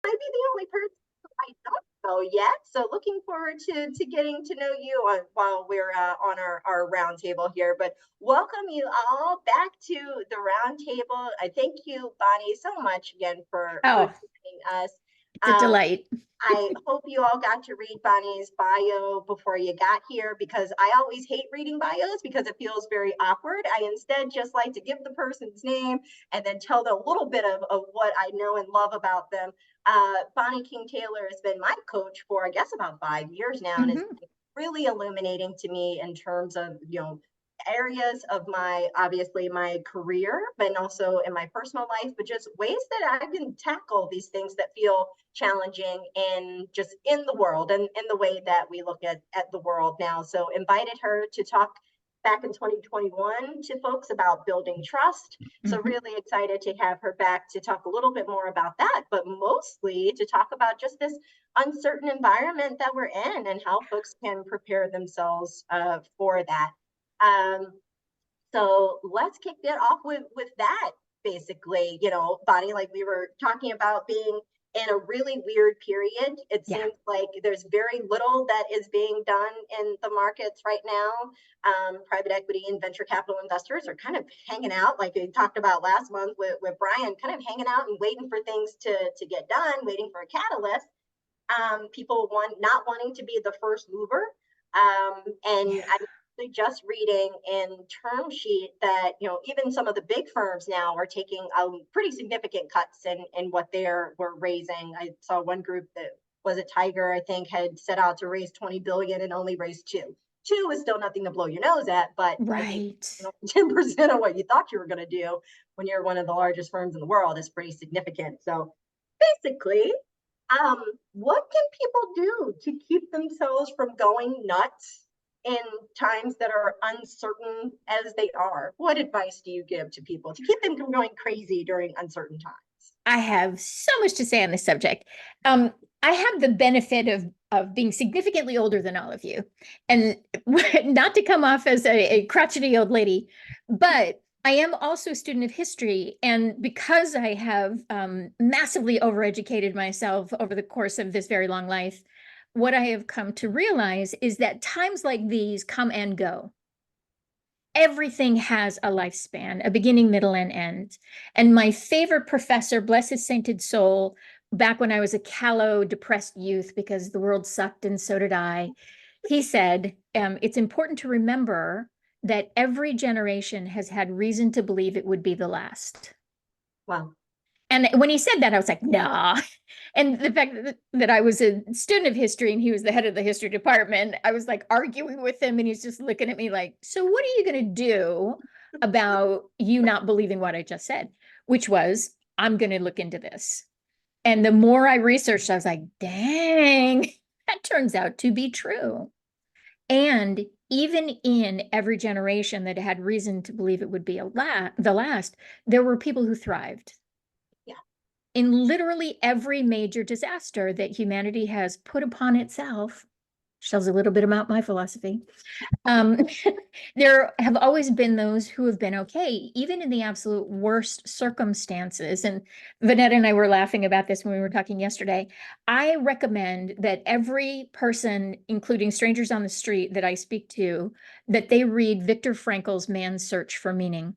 might be the only person I don't know yet. So looking forward to getting to know you while we're on our roundtable here. But welcome you all back to the roundtable. I thank you, Bonnie, so much again for Oh, joining us. it's a delight. I hope you all got to read Bonnie's bio before you got here, because I always hate reading bios because it feels very awkward. I instead just like to give the person's name and then tell them a little bit of what I know and love about them. Bonny King-Taylor has been my coach for, I guess, about 5 years now, and is Mhm. really illuminating to me in terms of, areas of my, obviously, my career, but also in my personal life, but just ways that I can tackle these things that feel challenging in just in the world and in the way that we look at the world now. So invited her to talk back in 2021 to folks about building trust. So Mhm. really excited to have her back to talk a little bit more about that, but mostly to talk about just this uncertain environment that we're in and how folks can prepare themselves for that. Um, so let's kick it off with that. Basically, Bonnie, like we were talking about being in a really weird period. It Yeah. seems like there's very little that is being done in the markets right now. Private equity and venture capital investors are kind of hanging out, like we talked about last month with Brian, kind of hanging out and waiting for things to get done, waiting for a catalyst. People not wanting to be the first mover. And Yeah. I'm just reading in term sheet that even some of the big firms now are taking pretty significant cuts in what were raising. I saw one group that was a Tiger, I think, had set out to raise 20 billion and only raised two. Two is still nothing to blow your nose at, but I think Right. 10% of what you thought you were going to do when you're one of the largest firms in the world is pretty significant. So basically, um, what can people do to keep themselves from going nuts in times that are uncertain as they are? What advice do you give to people to keep them from going crazy during uncertain times? I have so much to say on this subject. Um, I have the benefit of being significantly older than all of you, and not to come off as a crotchety old lady, but I am also a student of history, and because I have massively overeducated myself over the course of this very long life, what I have come to realize is that times like these come and go. Everything has a lifespan, a beginning, middle, and end. And my favorite professor, bless his sainted soul, back when I was a callow, depressed youth because the world sucked and so did I, he said, it's important to remember that every generation has had reason to believe it would be the last. Well, And when he said that, I was like, nah. And the fact that I was a student of history and he was the head of the history department, I was like arguing with him and he's just looking at me like, so what are you going to do about you not believing what I just said? Which was, I'm going to look into this. And the more I researched, I was like, dang, that turns out to be true. And even in every generation that had reason to believe it would be the last, there were people who thrived yeah. in literally every major disaster that humanity has put upon itself. Shows a little bit about my philosophy. Um, there have always been those who have been okay, even in the absolute worst circumstances. And Vonetta and I were laughing about this when we were talking yesterday. I recommend that every person, including strangers on the street that I speak to, that they read Viktor Frankl's Man's Search for Meaning.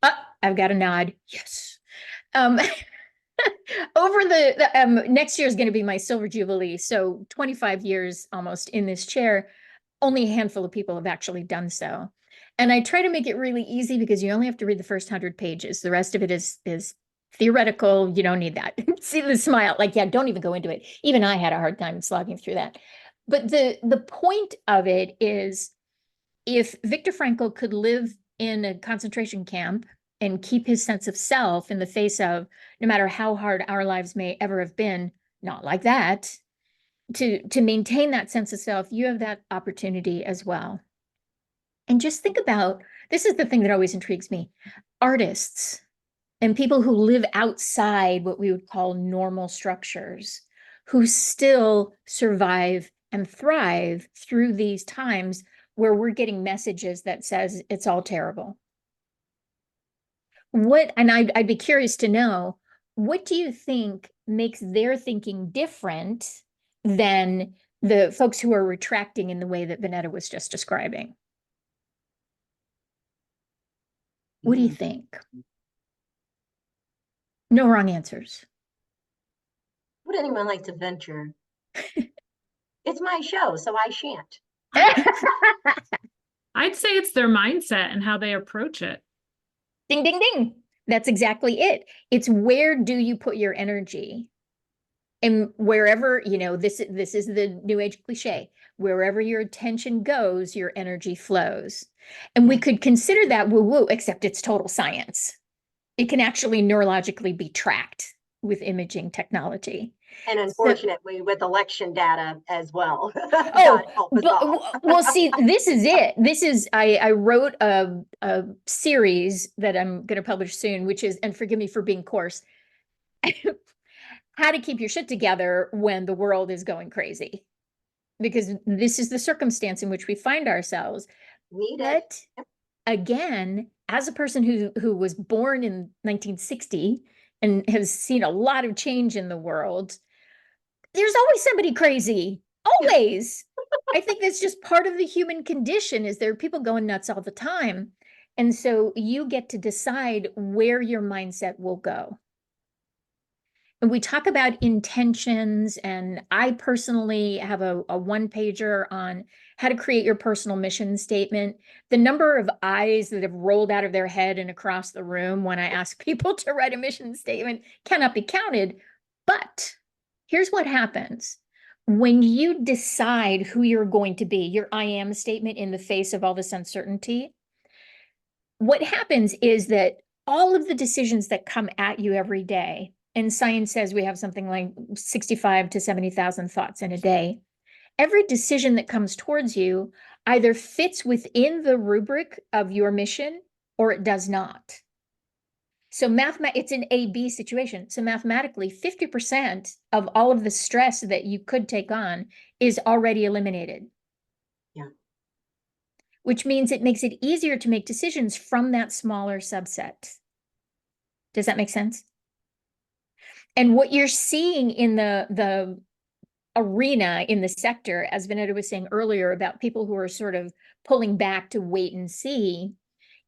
Oh, I've got a nod. Yes. Um, over the next year is going to be my silver jubilee, so 25 years almost in this chair. Only a handful of people have actually done so, and I try to make it really easy because you only have to read the first 100 pages. The rest of it is theoretical. You don't need that. See the smile, like, yeah, don't even go into it. Even I had a hard time slogging through that. But the point of it is, if Viktor Frankl could live in a concentration camp and keep his sense of self in the face of, no matter how hard our lives may ever have been, not like that, to maintain that sense of self, you have that opportunity as well. And just think about, this is the thing that always intrigues me, artists and people who live outside what we would call normal structures, who still survive and thrive through these times where we're getting messages that says it's all terrible. And I'd be curious to know, what do you think makes their thinking different than the folks who are retracting in the way that Vonetta was just describing. What do you think? No wrong answers. Would anyone like to venture? It's my show, so I shan't. I'd say it's their mindset and how they approach it. Ding, ding, ding. That's exactly it. It's where do you put your energy? And wherever, this is the new age cliche, wherever your attention goes, your energy flows. And we could consider that woo-woo, except it's total science. It can actually neurologically be tracked with imaging technology. And unfortunately, with election data as well. Oh, well, see, this is it. I wrote a series that I'm going to publish soon, which is, and forgive me for being coarse, how to keep your shit together when the world is going crazy. Because this is the circumstance in which we find ourselves. But again, as a person who was born in 1960 and has seen a lot of change in the world, there's always somebody crazy. Always. I think that's just part of the human condition, is there are people going nuts all the time. And so you get to decide where your mindset will go. And we talk about intentions, and I personally have a one-pager on how to create your personal mission statement. The number of eyes that have rolled out of their head and across the room when I ask people to write a mission statement cannot be counted. But here's what happens. When you decide who you're going to be, your I am statement in the face of all this uncertainty, what happens is that all of the decisions that come at you every day, and science says we have something like 65 to 70,000 thoughts in a day, every decision that comes towards you either fits within the rubric of your mission or it does not. So it's an A-B situation. So mathematically, 50% of all of the stress that you could take on is already eliminated. Yeah. Which means it makes it easier to make decisions from that smaller subset. Does that make sense? And what you're seeing in the arena, in the sector, as Vonetta was saying earlier, about people who are sort of pulling back to wait and see,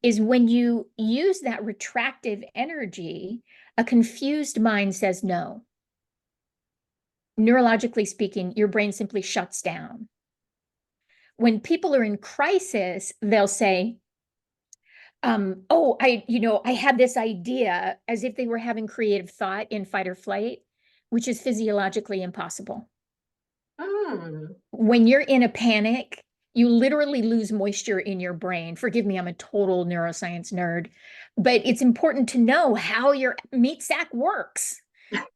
is when you use that retractive energy, a confused mind says no. Neurologically speaking, your brain simply shuts down. When people are in crisis, they'll say, I had this idea, as if they were having creative thought in fight or flight, which is physiologically impossible. When you're in a panic, you literally lose moisture in your brain. Forgive me, I'm a total neuroscience nerd, but it's important to know how your meat sack works.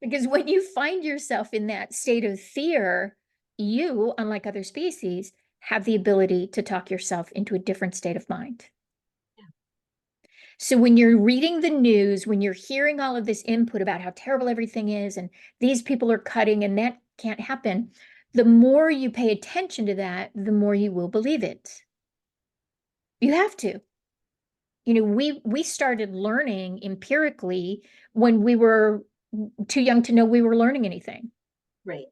Because when you find yourself in that state of fear, you, unlike other species, have the ability to talk yourself into a different state of mind. So when you're reading the news, when you're hearing all of this input about how terrible everything is, and these people are cutting and that can't happen, the more you pay attention to that, the more you will believe it. You have to. We started learning empirically when we were too young to know we were learning anything. Right.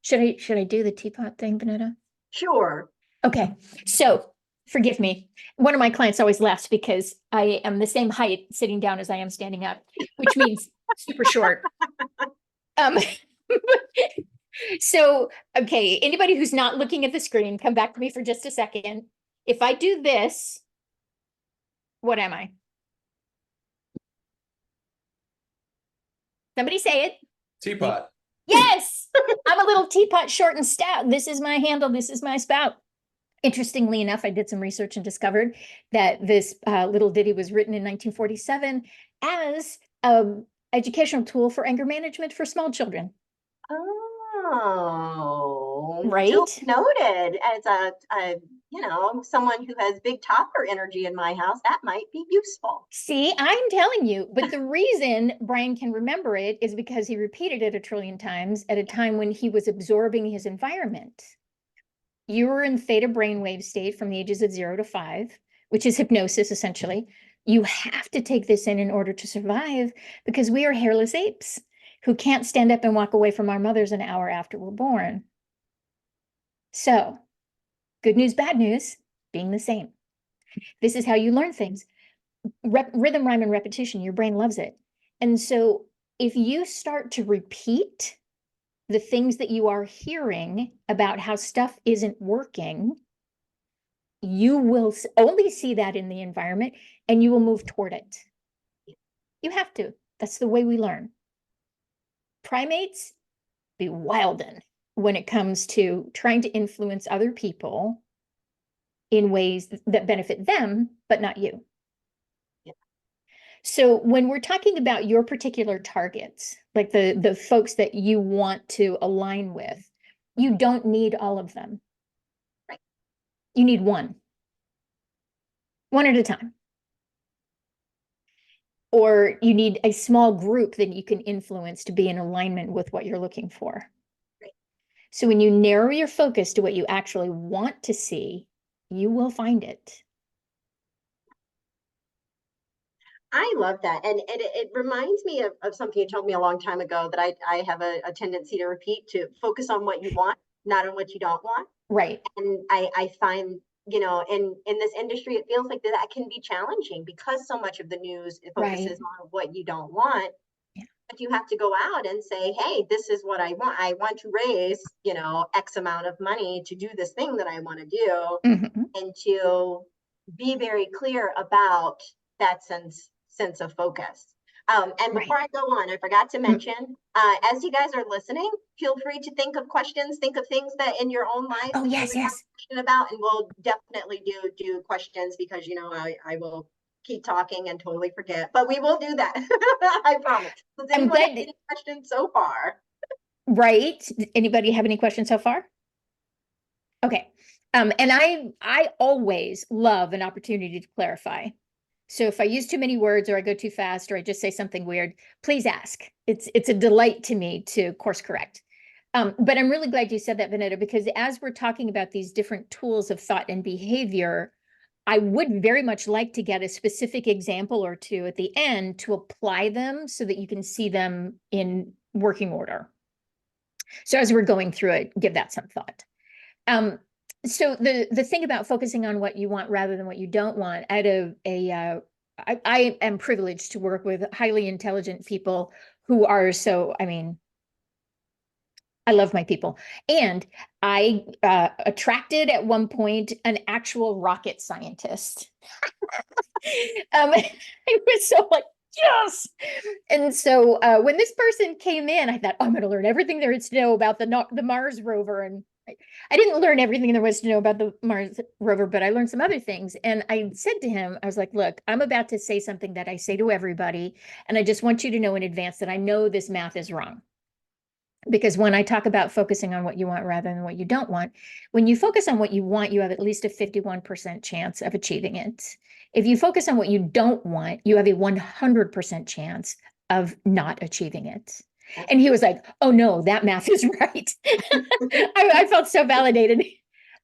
Should I do the teapot thing, Vonetta? Sure. Okay. So forgive me. One of my clients always laughs because I am the same height sitting down as I am standing up, which means super short. So, okay, anybody who's not looking at the screen, come back to me for just a second. If I do this, what am I? Somebody say it. Teapot. Yes, I'm a little teapot, short and stout. This is my handle. This is my spout. Interestingly enough, I did some research and discovered that this little ditty was written in 1947 as an educational tool for anger management for small children. Oh, right. Noted. As someone who has big topper energy in my house, that might be useful. See, I'm telling you, but the reason Brian can remember it is because he repeated it a trillion times at a time when he was absorbing his environment. You were in theta brainwave state from the ages of 0 to 5, which is hypnosis, essentially. You have to take this in order to survive, because we are hairless apes. who can't stand up and walk away from our mothers an hour after we're born. So, good news, bad news, being the same. This is how you learn things. Rhythm, rhyme, and repetition, your brain loves it. And so if you start to repeat the things that you are hearing about how stuff isn't working, you will only see that in the environment and you will move toward it. You have to. That's the way we learn. Primates be wildin' when it comes to trying to influence other people in ways that benefit them, but not you. Yeah. So when we're talking about your particular targets, like the folks that you want to align with, you don't need all of them. Right. You need one at a time. Or you need a small group that you can influence to be in alignment with what you're looking for. Right. So when you narrow your focus to what you actually want to see, you will find it. I love that. And it reminds me of something you told me a long time ago that I have a tendency to repeat, to focus on what you want, not on what you don't want. Right. And I find, in this industry, it feels like that can be challenging because so much of the news focuses on what you don't want. Yeah. But you have to go out and say, hey, this is what I want. I want to raise, X amount of money to do this thing that I want to do, and to be very clear about that sense of focus. And before I go on, I forgot to mention, as you guys are listening, feel free to think of questions, think of things that in your own life Oh, that yes, you have yes. a question about, and we'll definitely do questions, because I will keep talking and totally forget, but we will do that. I promise. Does anyone have any questions so far? Right. Anybody have any questions so far? Okay. And I always love an opportunity to clarify. So if I use too many words, or I go too fast, or I just say something weird, please ask. It's a delight to me to course correct. But I'm really glad you said that, Vonetta, because as we're talking about these different tools of thought and behavior, I would very much like to get a specific example or two at the end to apply them so that you can see them in working order. So as we're going through it, give that some thought. So the thing about focusing on what you want rather than what you don't want, I am privileged to work with highly intelligent people who are I love my people. And I attracted at one point an actual rocket scientist. I was so like, yes. And so when this person came in, I thought, oh, I'm going to learn everything there is to know about the Mars rover. And I didn't learn everything there was to know about the Mars rover, but I learned some other things. And I said to him, I was like, look, I'm about to say something that I say to everybody. And I just want you to know in advance that I know this math is wrong. Because when I talk about focusing on what you want rather than what you don't want, when you focus on what you want, you have at least a 51% chance of achieving it. If you focus on what you don't want, you have a 100% chance of not achieving it. And he was like, oh no, that math is right. I felt so validated.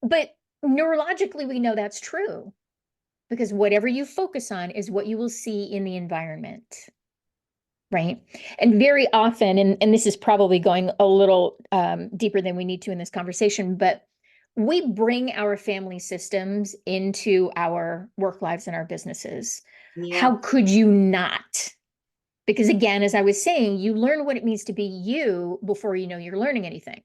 But neurologically, we know that's true, because whatever you focus on is what you will see in the environment. Right. And very often, and this is probably going a little deeper than we need to in this conversation, but we bring our family systems into our work lives and our businesses. Yeah. How could you not? Because again, as I was saying, you learn what it means to be you before you know you're learning anything.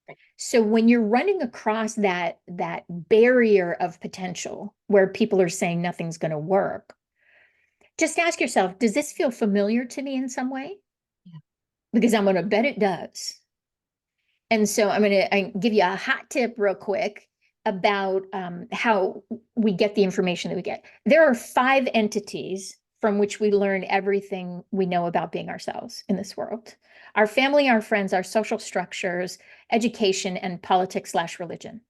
Right. So when you're running across that barrier of potential where people are saying nothing's going to work, just ask yourself, does this feel familiar to me in some way? Yeah. Because I'm going to bet it does. And so I'm going to give you a hot tip real quick about how we get the information that we get. There are 5 entities from which we learn everything we know about being ourselves in this world: our family, our friends, our social structures, education, and politics/religion.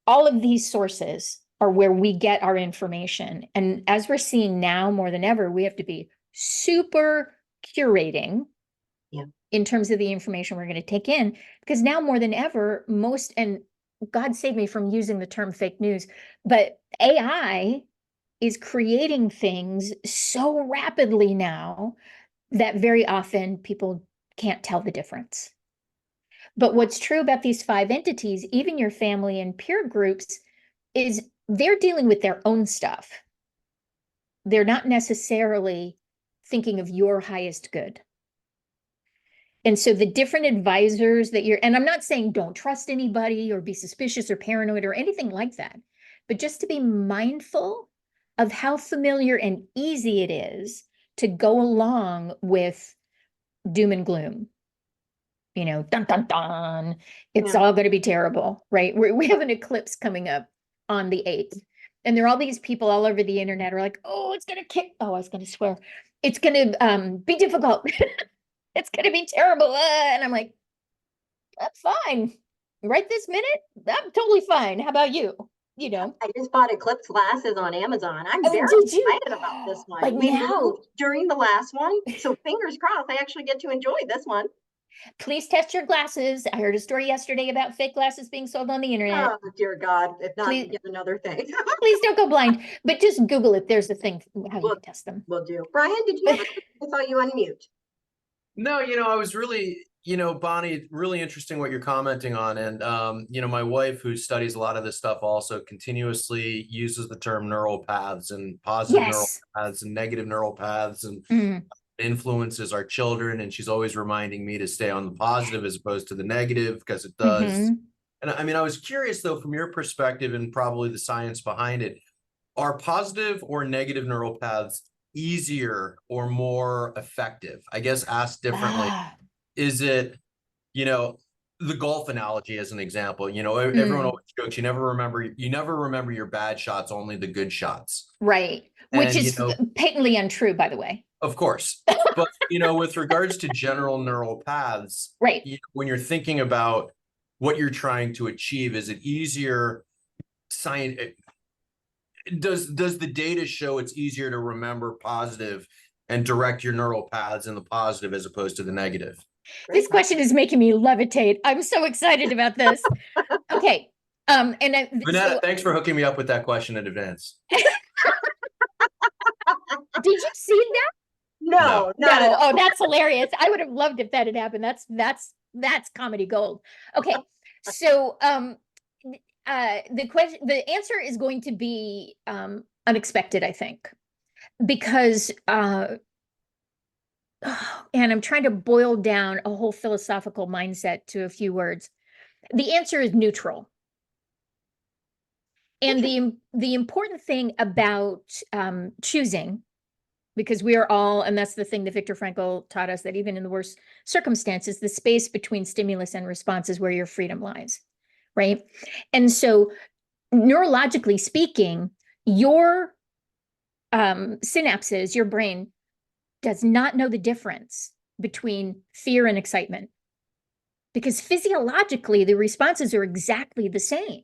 All of these sources are where we get our information. And as we're seeing now more than ever, we have to be super curating in terms of the information we're going to take in, because now more than ever, and God save me from using the term fake news, but AI is creating things so rapidly now that very often people can't tell the difference. But what's true about these 5 entities, even your family and peer groups, is they're dealing with their own stuff. They're not necessarily thinking of your highest good. And so the different advisors that and I'm not saying don't trust anybody or be suspicious or paranoid or anything like that, but just to be mindful of how familiar and easy it is to go along with doom and gloom. Dun, dun, dun, it's all going to be terrible, right? We have an eclipse coming up on the 8th. And there are all these people all over the internet are like, oh, it's going to kick. Oh, I was going to swear. It's going to be difficult. It's going to be terrible. And I'm like, that's fine. Right this minute, I'm totally fine. How about you? I just bought eclipse glasses on Amazon. I'm Oh, very did you? excited about this one. But We now, moved during the last one, so fingers crossed I actually get to enjoy this one. please test your glasses. I heard a story yesterday about fake glasses being sold on the internet. Oh, dear God, if not, Please- get another thing. Please don't go blind, but just Google it. There's a thing how you can test them. Will do. Brian, did you have I saw you unmute. No, I was really, Bonnie, really interesting what you're commenting on. And, my wife, who studies a lot of this stuff, also continuously uses the term neural paths and positive neural Yes. paths and negative neural paths and Mm. influences our children. And she's always reminding me to stay on the positive as opposed to the negative, because it does. Mhm. And I was curious, though, from your perspective and probably the science behind it, are positive or negative neural paths easier or more effective? I guess asked differently, Ah. is it, the golf analogy as an example, everyone always jokes, you never remember your bad shots, only the good shots. Right. Which And, is patently untrue, by the way. Of course. But, with regards to general neural paths, Right. When you're thinking about what you're trying to achieve, is it easier does the data show it's easier to remember positive and direct your neural paths in the positive as opposed to the negative? This question is making me levitate. I'm so excited about this. Okay. Vonetta, thanks for hooking me up with that question in advance. Did you see that? No, not at all. Oh, that's hilarious. I would have loved if that had happened. That's comedy gold. Okay. So the answer is going to be unexpected, I think, because and I'm trying to boil down a whole philosophical mindset to a few words. The answer is neutral. And the important thing about choosing, because we are all, and that's the thing that Viktor Frankl taught us, that even in the worst circumstances, the space between stimulus and response is where your freedom lies, right? And so neurologically speaking, your synapses, your brain does not know the difference between fear and excitement, because physiologically the responses are exactly the same.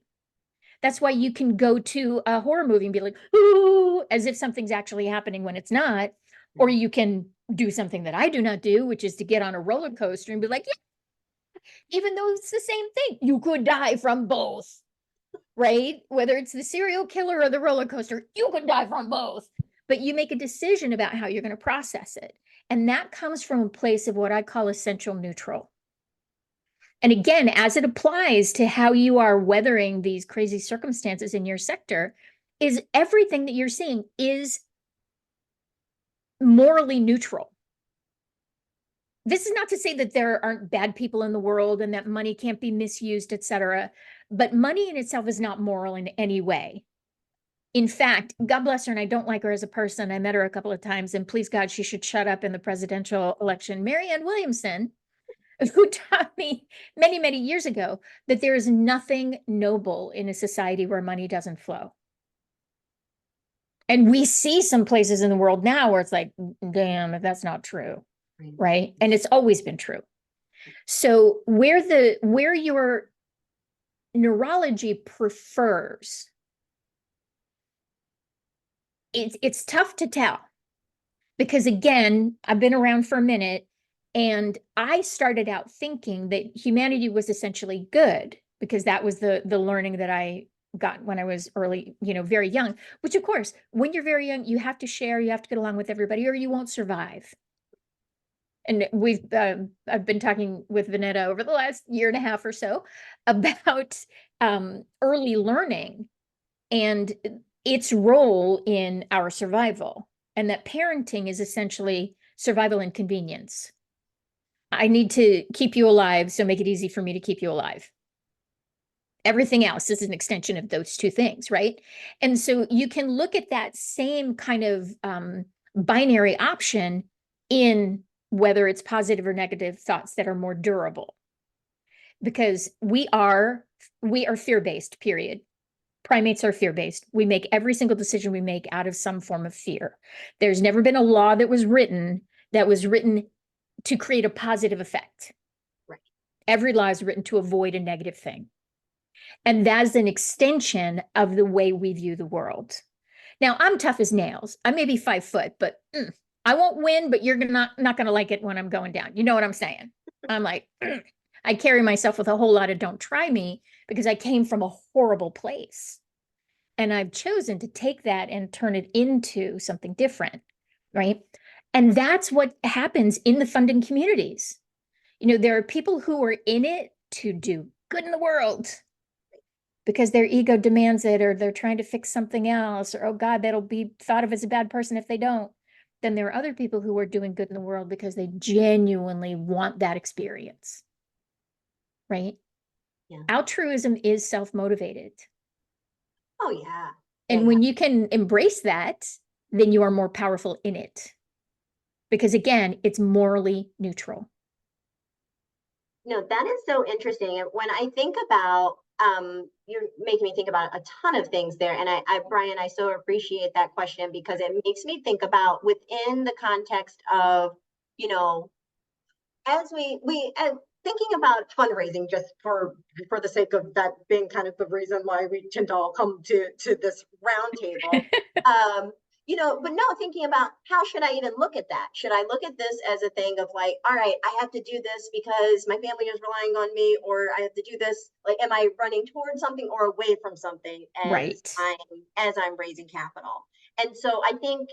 That's why you can go to a horror movie and be like, ooh, as if something's actually happening when it's not. Or you can do something that I do not do, which is to get on a roller coaster and be like, yeah, even though it's the same thing, you could die from both, right? Whether it's the serial killer or the roller coaster, you could die from both. But you make a decision about how you're going to process it. And that comes from a place of what I call essential neutral. And again, as it applies to how you are weathering these crazy circumstances in your sector, is everything that you're seeing is morally neutral. This is not to say that there aren't bad people in the world and that money can't be misused, etc. But money in itself is not moral in any way. In fact, God bless her, and I don't like her as a person. I met her a couple of times, and please God, she should shut up in the presidential election. Marianne Williamson, who taught me many, many years ago that there is nothing noble in a society where money doesn't flow. And we see some places in the world now where it's like, damn, if that's not true, right? And it's always been true. So where your neurology prefers, it's tough to tell, because again, I've been around for a minute. And I started out thinking that humanity was essentially good, because that was the learning that I got when I was early, very young, which of course, when you're very young, you have to share, you have to get along with everybody, or you won't survive. and I've been talking with Vonetta over the last year and a half or so about early learning and its role in our survival, and that parenting is essentially survival and convenience. I need to keep you alive, so make it easy for me to keep you alive. Everything else is an extension of those two things, right? And so you can look at that same kind of binary option in whether it's positive or negative thoughts that are more durable. Because we are fear-based, period. Primates are fear-based. We make every single decision we make out of some form of fear. There's never been a law that was written to create a positive effect. Right. Every law is written to avoid a negative thing. And that's an extension of the way we view the world. Now, I'm tough as nails. I may be 5 foot, but I won't win, but you're not going to like it when I'm going down. You know what I'm saying? I'm like, I carry myself with a whole lot of don't try me because I came from a horrible place. And I've chosen to take that and turn it into something different, right? And that's what happens in the funding communities. You know, there are people who are in it to do good in the world because their ego demands it, or they're trying to fix something else, or, oh God, that'll be thought of as a bad person if they don't. Then there are other people who are doing good in the world because they genuinely want that experience, right? Yeah. Altruism is self-motivated. Oh, yeah. And Yeah, when you can embrace that, then you are more powerful in it. Because again, it's morally neutral. No, that is so interesting. And when I think about, you're making me think about a ton of things there. And Brian, I so appreciate that question because it makes me think about within the context of, you know, as thinking about fundraising, just for the sake of that being kind of the reason why we tend to all come to this roundtable. You know, but no, thinking about how should I even look at that? Should I look at this as a thing of like, all right, I have to do this because my family is relying on me, or I have to do this, like, am I running towards something or away from something Right. as I'm raising capital? And so I think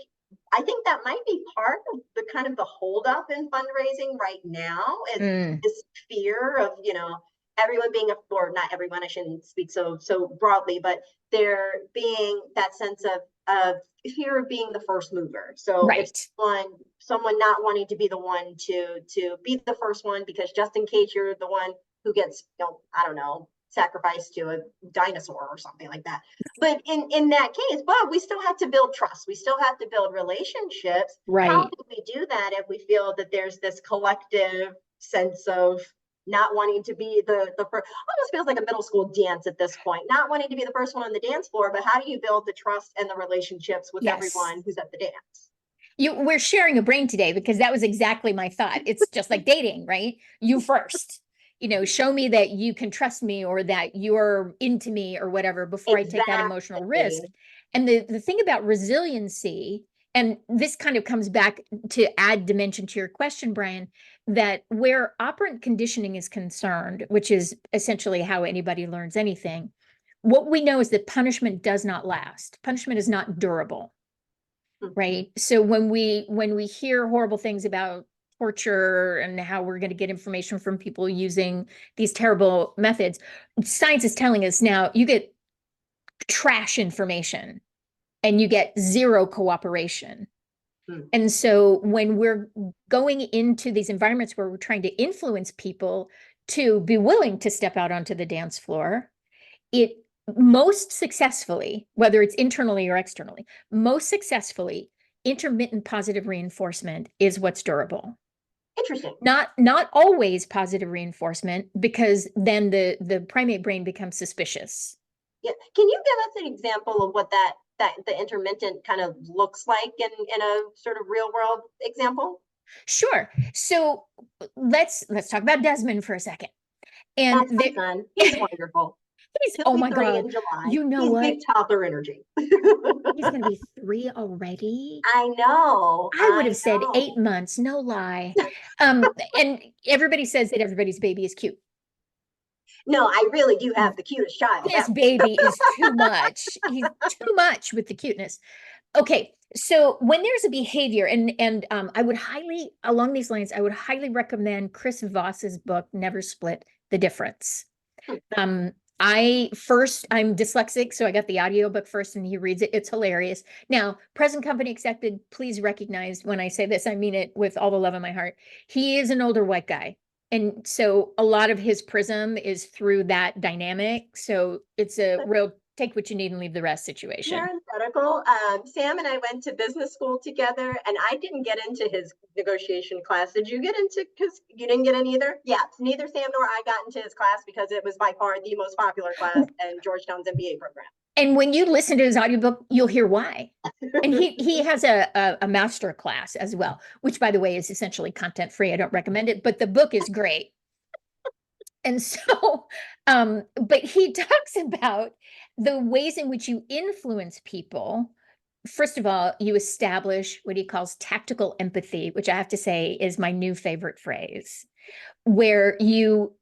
that might be part of the kind of the holdup in fundraising right now is this fear of, you know, everyone being or not everyone, I shouldn't speak so broadly, but there being that sense of fear of being the first mover. So Right. if someone not wanting to be the one to be the first one, because just in case you're the one who gets, you know, I don't know, sacrificed to a dinosaur or something like that. But in that case, but we still have to build trust. We still have to build relationships. Right. How do we do that if we feel that there's this collective sense of not wanting to be the first? Almost feels like a middle school dance at this point, not wanting to be the first one on the dance floor, but how do you build the trust and the relationships with everyone who's at the dance? We're sharing a brain today because that was exactly my thought. It's just like dating, right? You first, you know, show me that you can trust me or that you're into me or whatever before I take that emotional risk. And the thing about resiliency, and this kind of comes back to add dimension to your question, Brian, that where operant conditioning is concerned, which is essentially how anybody learns anything, what we know is that punishment does not last. Punishment is not durable. Right. So when we hear horrible things about torture and how we're going to get information from people using these terrible methods, science is telling us now you get trash information and you get zero cooperation. And so when we're going into these environments where we're trying to influence people to be willing to step out onto the dance floor, it most successfully, whether it's internally or externally, most successfully, intermittent positive reinforcement is what's durable. Interesting. Not always positive reinforcement, because then the primate brain becomes suspicious. Yeah. Can you give us an example of what that the intermittent kind of looks like in a sort of real world example? Sure. So let's talk about Desmond for a second. And that's my son. He's wonderful. Oh my God. In July. You know he's what? Big toddler energy. He's going to be 3 already. I know. I would have said 8 months, no lie. And everybody says that everybody's baby is cute. No, I really do have the cutest child. This baby is too much. He's too much with the cuteness. Okay, so when there's a behavior, and I would highly, along these lines, I would highly recommend Chris Voss's book, Never Split the Difference. I'm dyslexic, so I got the audiobook first and he reads it. It's hilarious. Now, present company accepted, please recognize when I say this, I mean it with all the love in my heart. He is an older white guy. And so a lot of his prism is through that dynamic. So it's a real take what you need and leave the rest situation. Parenthetical. Sam and I went to business school together, and I didn't get into his negotiation class. Did you get into? Because you didn't get in either. Yeah, neither Sam nor I got into his class because it was by far the most popular class in Georgetown's MBA program. And when you listen to his audiobook, you'll hear why. And he has a master class as well, which by the way is essentially content free. I don't recommend it, but the book is great. And so, but he talks about the ways in which you influence people. First of all, you establish what he calls tactical empathy, which I have to say is my new favorite phrase, where you,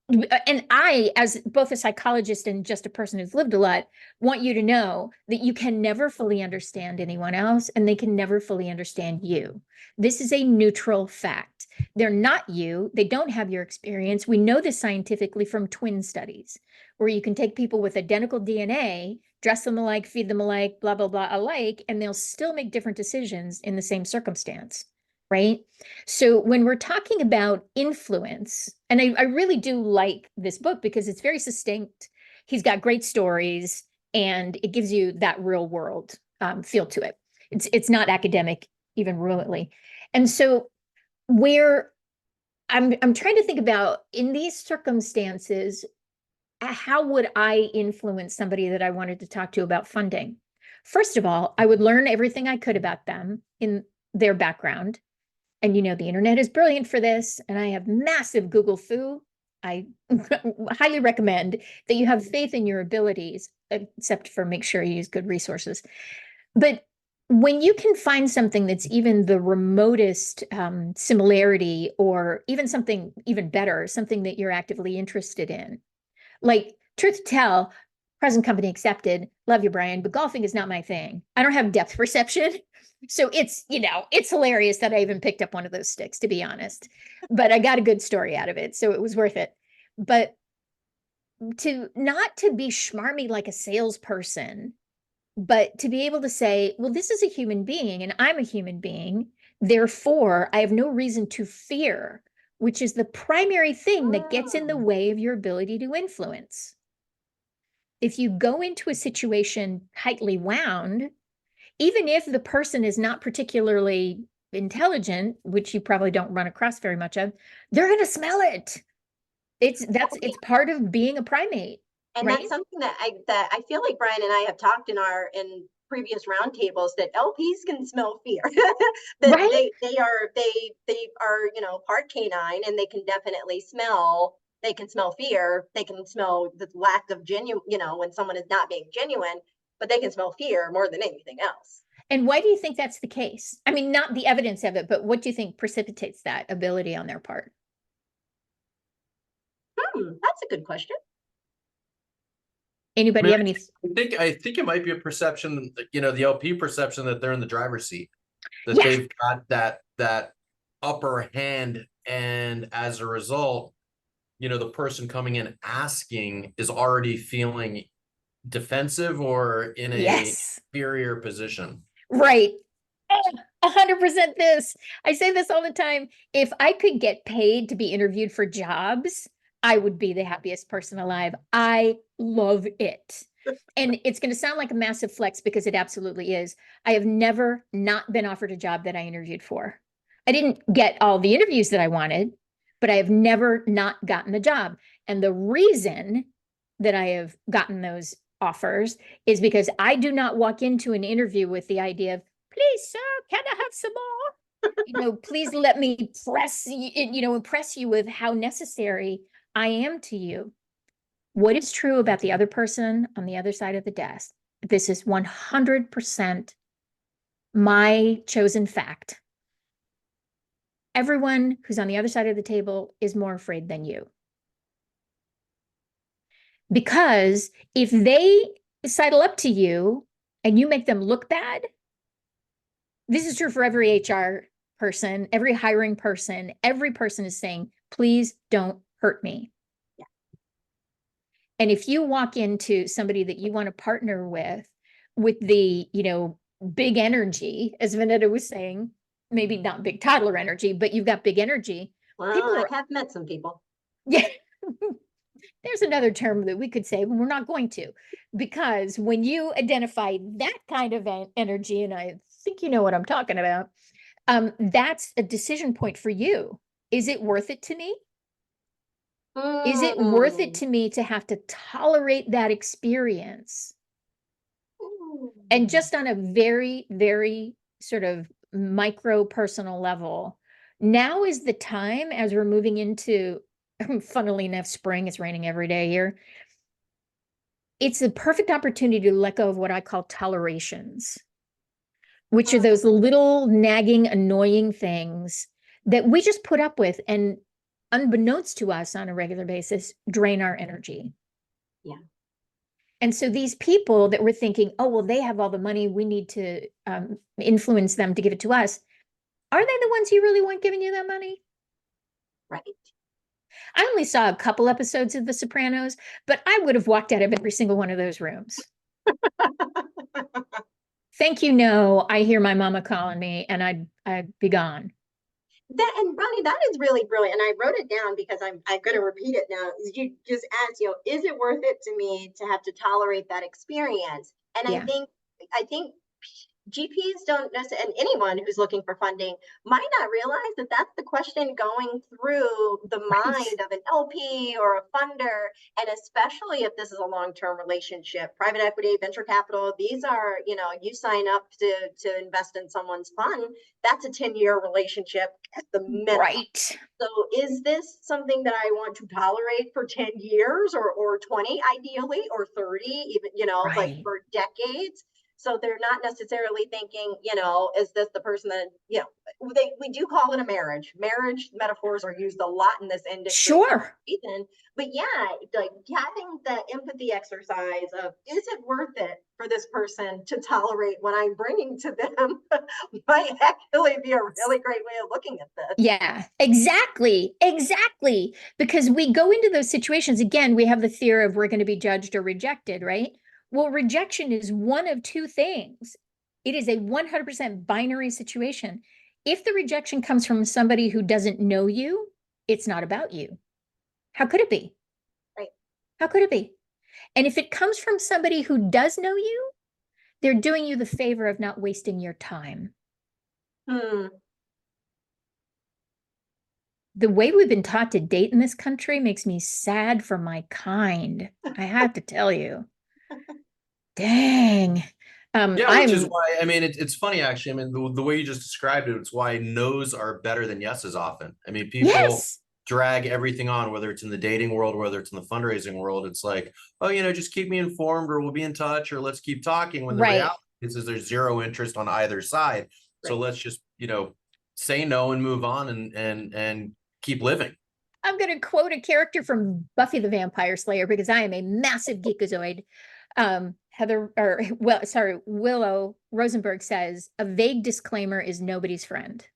and I, as both a psychologist and just a person who's lived a lot, want you to know that you can never fully understand anyone else and they can never fully understand you. This is a neutral fact. They're not you. They don't have your experience. We know this scientifically from twin studies, where you can take people with identical DNA, dress them alike, feed them alike, blah, blah, blah, alike, and they'll still make different decisions in the same circumstance, right? So when we're talking about influence, and I really do like this book because it's very succinct. He's got great stories and it gives you that real world feel to it. It's not academic even remotely. And so where I'm trying to think about in these circumstances, how would I influence somebody that I wanted to talk to about funding? First of all, I would learn everything I could about them in their background. And you know, the internet is brilliant for this, and I have massive Google foo. I highly recommend that you have faith in your abilities, except for make sure you use good resources. But when you can find something that's even the remotest similarity, or even something even better, something that you're actively interested in, like truth to tell, present company accepted, love you, Brian, but golfing is not my thing. I don't have depth perception. So it's, you know, it's hilarious that I even picked up one of those sticks, to be honest, but I got a good story out of it. So it was worth it. But to not to be schmarmy like a salesperson, but to be able to say, well, this is a human being and I'm a human being. Therefore, I have no reason to fear, which is the primary thing that gets in the way of your ability to influence. If you go into a situation tightly wound, even if the person is not particularly intelligent, which you probably don't run across very much of, they're going to smell it. It's part of being a primate. And right? that's something that I feel like Brian and I have talked in previous roundtables, that LPs can smell fear. That Right? they are, you know, part canine, and they can definitely smell. They can smell fear. They can smell the lack of genuine, you know, when someone is not being genuine, but they can smell fear more than anything else. And why do you think that's the case? I mean, not the evidence of it, but what do you think precipitates that ability on their part? That's a good question. Anybody have any? I think it might be a perception, you know, the LP perception that they're in the driver's seat, that Yeah. they've got that upper hand, and as a result, you know, the person coming in asking is already feeling defensive or in a Yes. inferior position. Right. 100% this. I say this all the time. If I could get paid to be interviewed for jobs, I would be the happiest person alive. I love it. And it's going to sound like a massive flex because it absolutely is. I have never not been offered a job that I interviewed for. I didn't get all the interviews that I wanted, but I have never not gotten the job. And the reason that I have gotten those offers is because I do not walk into an interview with the idea of, please, sir, can I have some more? You know, please let me impress you with how necessary I am to you. What is true about the other person on the other side of the desk? This is 100% my chosen fact. Everyone who's on the other side of the table is more afraid than you. Because if they sidle up to you and you make them look bad, This is true for every HR person, every hiring person. Every person is saying, please don't hurt me. Yeah. And if you walk into somebody that you want to partner with the, big energy, as Vonetta was saying, maybe not big toddler energy, but you've got big energy. Well, I have met some people. Yeah. There's another term that we could say, but we're not going to, because when you identify that kind of energy, and I think you know what I'm talking about, that's a decision point for you. Is it worth it to me? Is it worth it to me to have to tolerate that experience? And just on a very, very sort of micro personal level, now is the time, as we're moving into, funnily enough, spring, it's raining every day here. It's a perfect opportunity to let go of what I call tolerations, which are those little nagging, annoying things that we just put up with and, unbeknownst to us on a regular basis, drain our energy. Yeah. And so these people that we're thinking, oh, well, they have all the money, we need to influence them to give it to us. Are they the ones you really want giving you that money? Right. I only saw a couple episodes of The Sopranos, but I would have walked out of every single one of those rooms. Thank you, no, I hear my mama calling me, and I'd be gone. And Bonnie, that is really brilliant. And I wrote it down because I'm going to repeat it now. You just asked, is it worth it to me to have to tolerate that experience? And Yeah. I think GPs don't necessarily, and anyone who's looking for funding might not realize that that's the question going through the mind of an LP or a funder. And especially if this is a long-term relationship, private equity, venture capital, these are, you sign up to invest in someone's fund, that's a 10-year relationship at the minimum. Right. So is this something that I want to tolerate for 10 years or 20 ideally, or 30, even, like for decades? So they're not necessarily thinking, is this the person that, we do call it a marriage. Marriage metaphors are used a lot in this industry. Sure. But yeah, like having the empathy exercise of, is it worth it for this person to tolerate what I'm bringing to them might actually be a really great way of looking at this. Yeah, exactly. Exactly. Because we go into those situations, again, we have the fear of we're going to be judged or rejected, right? Well, rejection is one of two things. It is a 100% binary situation. If the rejection comes from somebody who doesn't know you, it's not about you. How could it be? Right. How could it be? And if it comes from somebody who does know you, they're doing you the favor of not wasting your time. The way we've been taught to date in this country makes me sad for my kind. I have to tell you. Dang. Yeah, which is why, it's funny, actually. The way you just described it, it's why no's are better than yeses often. People drag everything on, whether it's in the dating world, whether it's in the fundraising world. It's like, oh, just keep me informed, or we'll be in touch, or let's keep talking. When the reality is there's zero interest on either side. So let's just, say no and move on and keep living. I'm going to quote a character from Buffy the Vampire Slayer because I am a massive geekazoid. Willow Rosenberg says, a vague disclaimer is nobody's friend.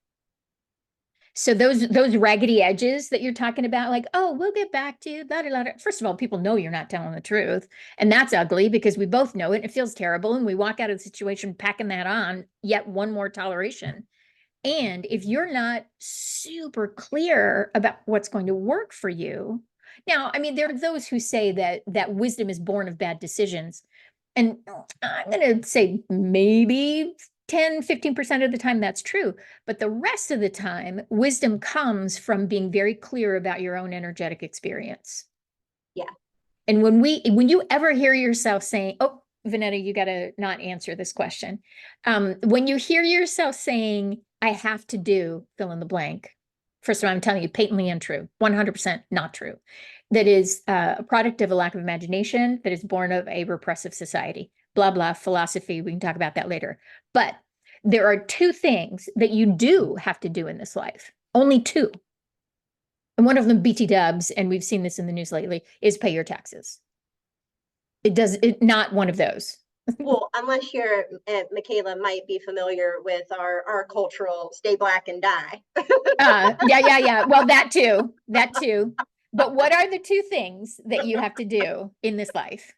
So those raggedy edges that you're talking about, like, oh, we'll get back to you, blah, blah, blah. First of all, people know you're not telling the truth. And that's ugly because we both know it. And it feels terrible. And we walk out of the situation packing that on, yet one more toleration. And if you're not super clear about what's going to work for you, now, there are those who say that wisdom is born of bad decisions. And I'm going to say maybe 10, 15% of the time that's true. But the rest of the time, wisdom comes from being very clear about your own energetic experience. Yeah. And when you ever hear yourself saying, oh, Vonetta, you got to not answer this question. When you hear yourself saying, I have to do fill in the blank. First of all, I'm telling you, patently untrue, 100% not true. That is a product of a lack of imagination that is born of a repressive society, blah, blah, philosophy. We can talk about that later. But there are two things that you do have to do in this life, only two. And one of them, BT dubs, and we've seen this in the news lately, is pay your taxes. It not one of those. Well, unless you're, Michaela might be familiar with our cultural stay black and die. Yeah. Well, that too, that too. But what are the two things that you have to do in this life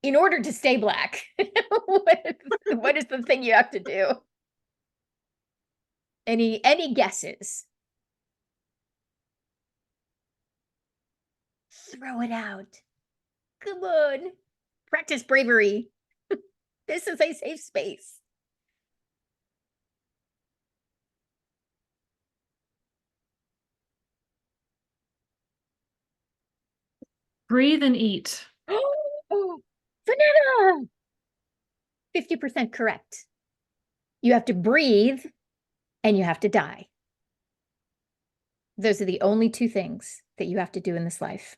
in order to stay black? What is the thing you have to do? Any guesses? Throw it out. Come on. Practice bravery. This is a safe space. Breathe and eat. Oh, Vonetta! 50% correct. You have to breathe and you have to die. Those are the only two things that you have to do in this life.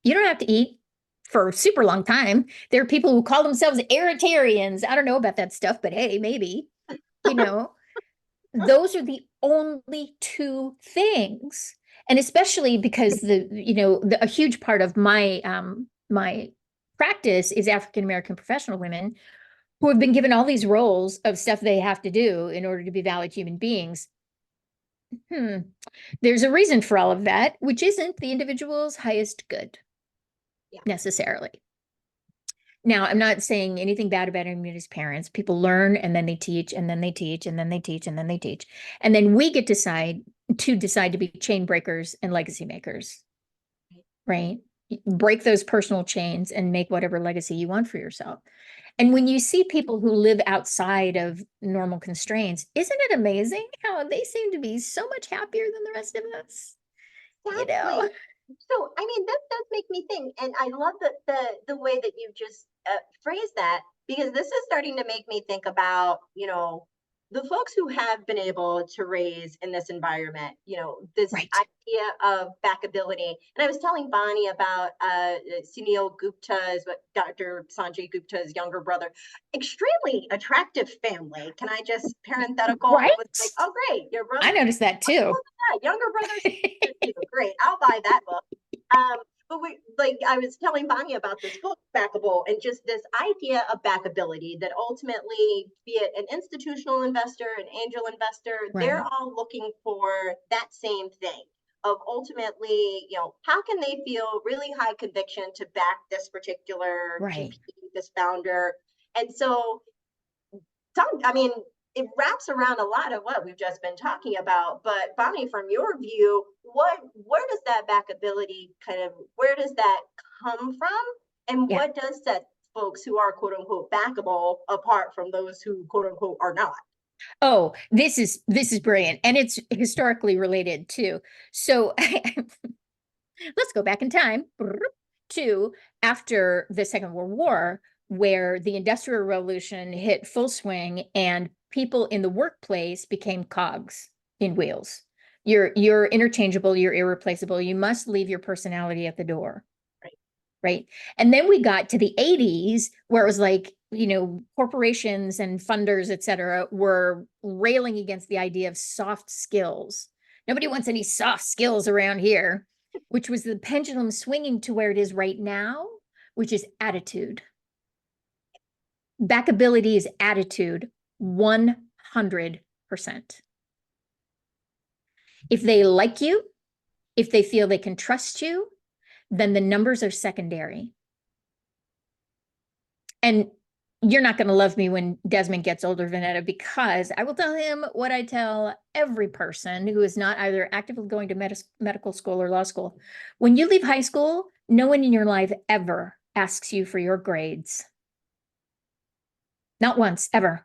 You don't have to eat for a super long time. There are people who call themselves aeritarians. I don't know about that stuff, but hey, maybe, you know, those are the only two things. And especially because a huge part of my my practice is African American professional women who have been given all these roles of stuff they have to do in order to be valid human beings. There's a reason for all of that, which isn't the individual's highest good necessarily. Now, I'm not saying anything bad about anybody's parents. People learn and then they teach and then they teach and then they teach and then they teach. And then we get to decide to be chain breakers and legacy makers, right? Break those personal chains and make whatever legacy you want for yourself. And when you see people who live outside of normal constraints, isn't it amazing how they seem to be so much happier than the rest of us? Exactly. You know? So, I mean, that does make me think, and I love the way that you just phrased that, because this is starting to make me think about, the folks who have been able to raise in this environment, this Right. idea of backability. And I was telling Bonnie about Sunil Gupta, is what Dr. Sanjay Gupta's younger brother, extremely attractive family. Can I just parenthetical? Right? Was like, oh, great, your brother. I noticed that too. Yeah, younger brothers, great. I'll buy that book. But I was telling Bonnie about this book, Backable, and just this idea of backability that ultimately, be it an institutional investor, an angel investor, they're all looking for that same thing of ultimately, how can they feel really high conviction to back this particular GP, this founder? And so, it wraps around a lot of what we've just been talking about. But Bonnie, from your view, where does that backability where does that come from? And what does set folks who are quote unquote backable apart from those who quote unquote are not? Oh, this is brilliant. And it's historically related too. So let's go back in time to after the Second World War, where the Industrial Revolution hit full swing and people in the workplace became cogs in wheels. You're interchangeable, you're irreplaceable. You must leave your personality at the door. Right. And then we got to the 80s where it was like, corporations and funders, et cetera, were railing against the idea of soft skills. Nobody wants any soft skills around here, which was the pendulum swinging to where it is right now, which is attitude. Backability is attitude, 100%. If they like you, if they feel they can trust you, then the numbers are secondary. And you're not going to love me when Desmond gets older, Vonetta, because I will tell him what I tell every person who is not either actively going to medical school or law school. When you leave high school, no one in your life ever asks you for your grades. Not once, ever.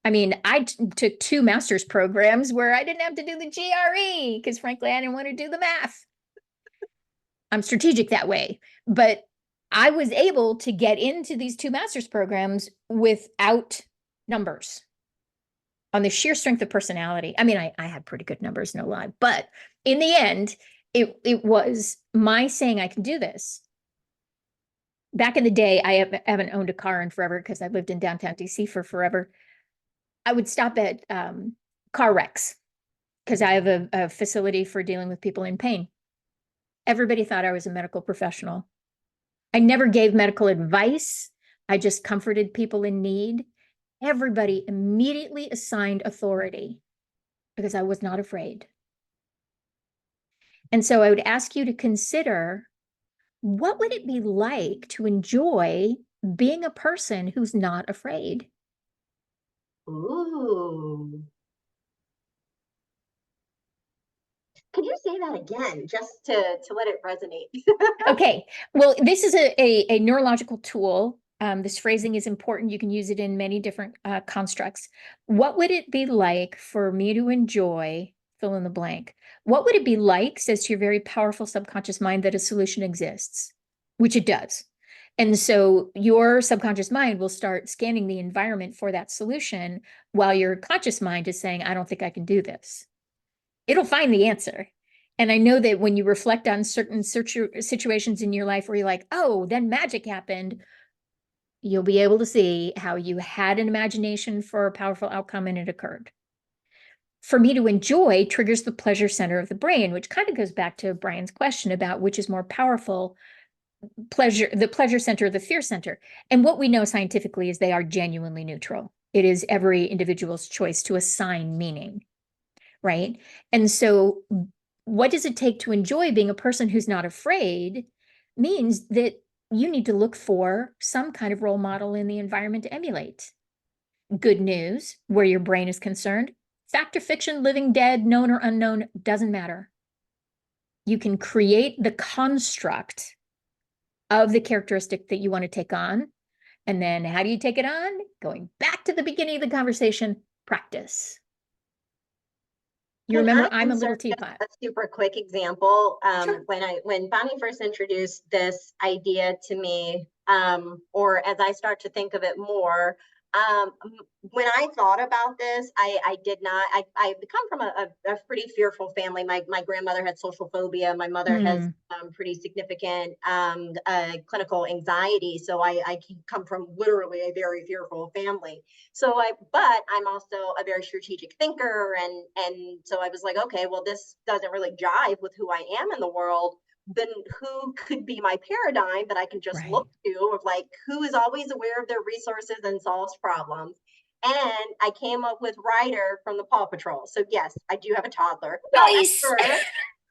I mean, I took 2 master's programs where I didn't have to do the GRE because frankly, I didn't want to do the math. I'm strategic that way, but I was able to get into these 2 master's programs without numbers on the sheer strength of personality. I mean, I had pretty good numbers, no lie, but in the end, it was my saying I can do this. Back in the day, I haven't owned a car in forever because I've lived in downtown DC for forever. I would stop at car wrecks because I have a facility for dealing with people in pain. Everybody thought I was a medical professional. I never gave medical advice. I just comforted people in need. Everybody immediately assigned authority because I was not afraid. And so I would ask you to consider, what would it be like to enjoy being a person who's not afraid? Ooh. Could you say that again, just to let it resonate? Okay, well, this is a neurological tool. This phrasing is important. You can use it in many different constructs. What would it be like for me to enjoy, fill in the blank? What would it be like, says to your very powerful subconscious mind, that a solution exists, which it does. And so your subconscious mind will start scanning the environment for that solution while your conscious mind is saying, I don't think I can do this. It'll find the answer. And I know that when you reflect on certain situations in your life where you're like, oh, then magic happened, you'll be able to see how you had an imagination for a powerful outcome and it occurred. For me to enjoy triggers the pleasure center of the brain, which kind of goes back to Brian's question about which is more powerful, pleasure, the pleasure center or the fear center. And what we know scientifically is they are genuinely neutral. It is every individual's choice to assign meaning, right? And so what does it take to enjoy being a person who's not afraid means that you need to look for some kind of role model in the environment to emulate. Good news, where your brain is concerned, fact or fiction, living, dead, known or unknown, doesn't matter. You can create the construct of the characteristic that you want to take on. And then how do you take it on? Going back to the beginning of the conversation, practice. You remember, I'm a little insert teapot. a super quick example? Sure. When Bonnie first introduced this idea to me, or as I start to think of it more, when I thought about this, I did not. I come from a pretty fearful family. My grandmother had social phobia. My mother has pretty significant clinical anxiety. So I come from literally a very fearful family. But I'm also a very strategic thinker, and so I was like, okay, well, this doesn't really jive with who I am in the world. Then who could be my paradigm that I can just look to, of like, who is always aware of their resources and solves problems? And I came up with Ryder from the Paw Patrol. So yes, I do have a toddler. Nice.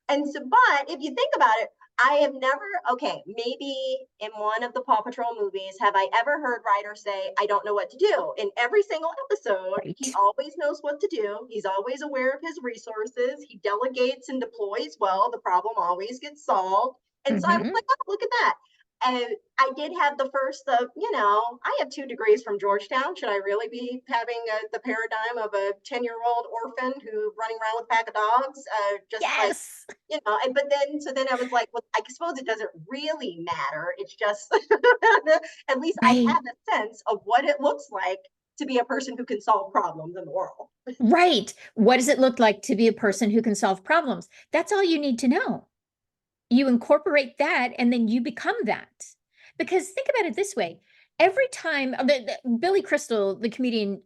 And so, but if you think about it, I have never, okay, maybe in one of the Paw Patrol movies, have I ever heard Ryder say, I don't know what to do? In every single episode, he always knows what to do. He's always aware of his resources. He delegates and deploys well. The problem always gets solved. And so I was like, oh, look at that. And I did have the first of, I have 2 degrees from Georgetown. Should I really be having the paradigm of a 10-year-old orphan who running around with a pack of dogs? But then I was like, well, I suppose it doesn't really matter. It's just, at least I have a sense of what it looks like to be a person who can solve problems in the world. Right. What does it look like to be a person who can solve problems? That's all you need to know. You incorporate that and then you become that. Because think about it this way. Every time Billy Crystal, the comedian,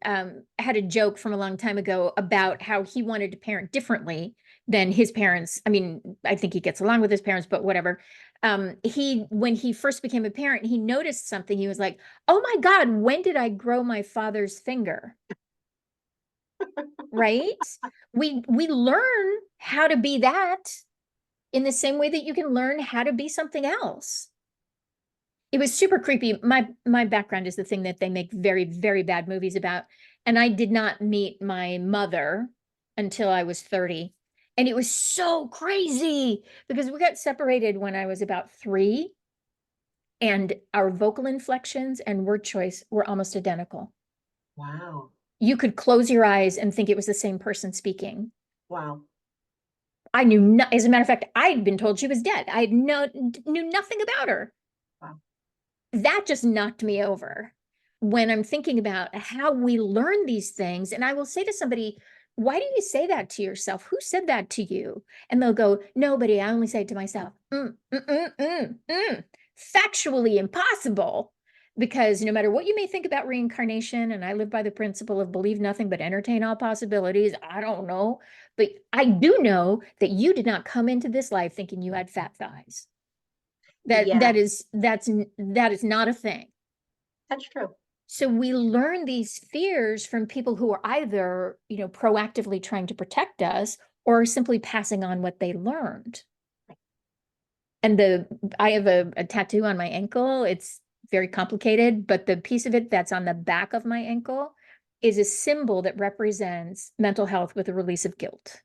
had a joke from a long time ago about how he wanted to parent differently than his parents. I mean, I think he gets along with his parents, but whatever. When he first became a parent, he noticed something. He was like, oh my God, when did I grow my father's finger? Right? We learn how to be that in the same way that you can learn how to be something else. It was super creepy. My background is the thing that they make very, very bad movies about. And I did not meet my mother until I was 30. And it was so crazy because we got separated when I was about 3. And our vocal inflections and word choice were almost identical. Wow. You could close your eyes and think it was the same person speaking. Wow. I knew, as a matter of fact, I'd been told she was dead. I knew nothing about her. Wow. That just knocked me over when I'm thinking about how we learn these things. And I will say to somebody, why do you say that to yourself? Who said that to you? And they'll go, nobody, I only say it to myself. Factually impossible. Because no matter what you may think about reincarnation, and I live by the principle of believe nothing but entertain all possibilities, I don't know. But I do know that you did not come into this life thinking you had fat thighs. That Yeah. that is not a thing. That's true. So we learn these fears from people who are either, proactively trying to protect us or simply passing on what they learned. And I have a tattoo on my ankle. It's very complicated, but the piece of it that's on the back of my ankle is a symbol that represents mental health with a release of guilt.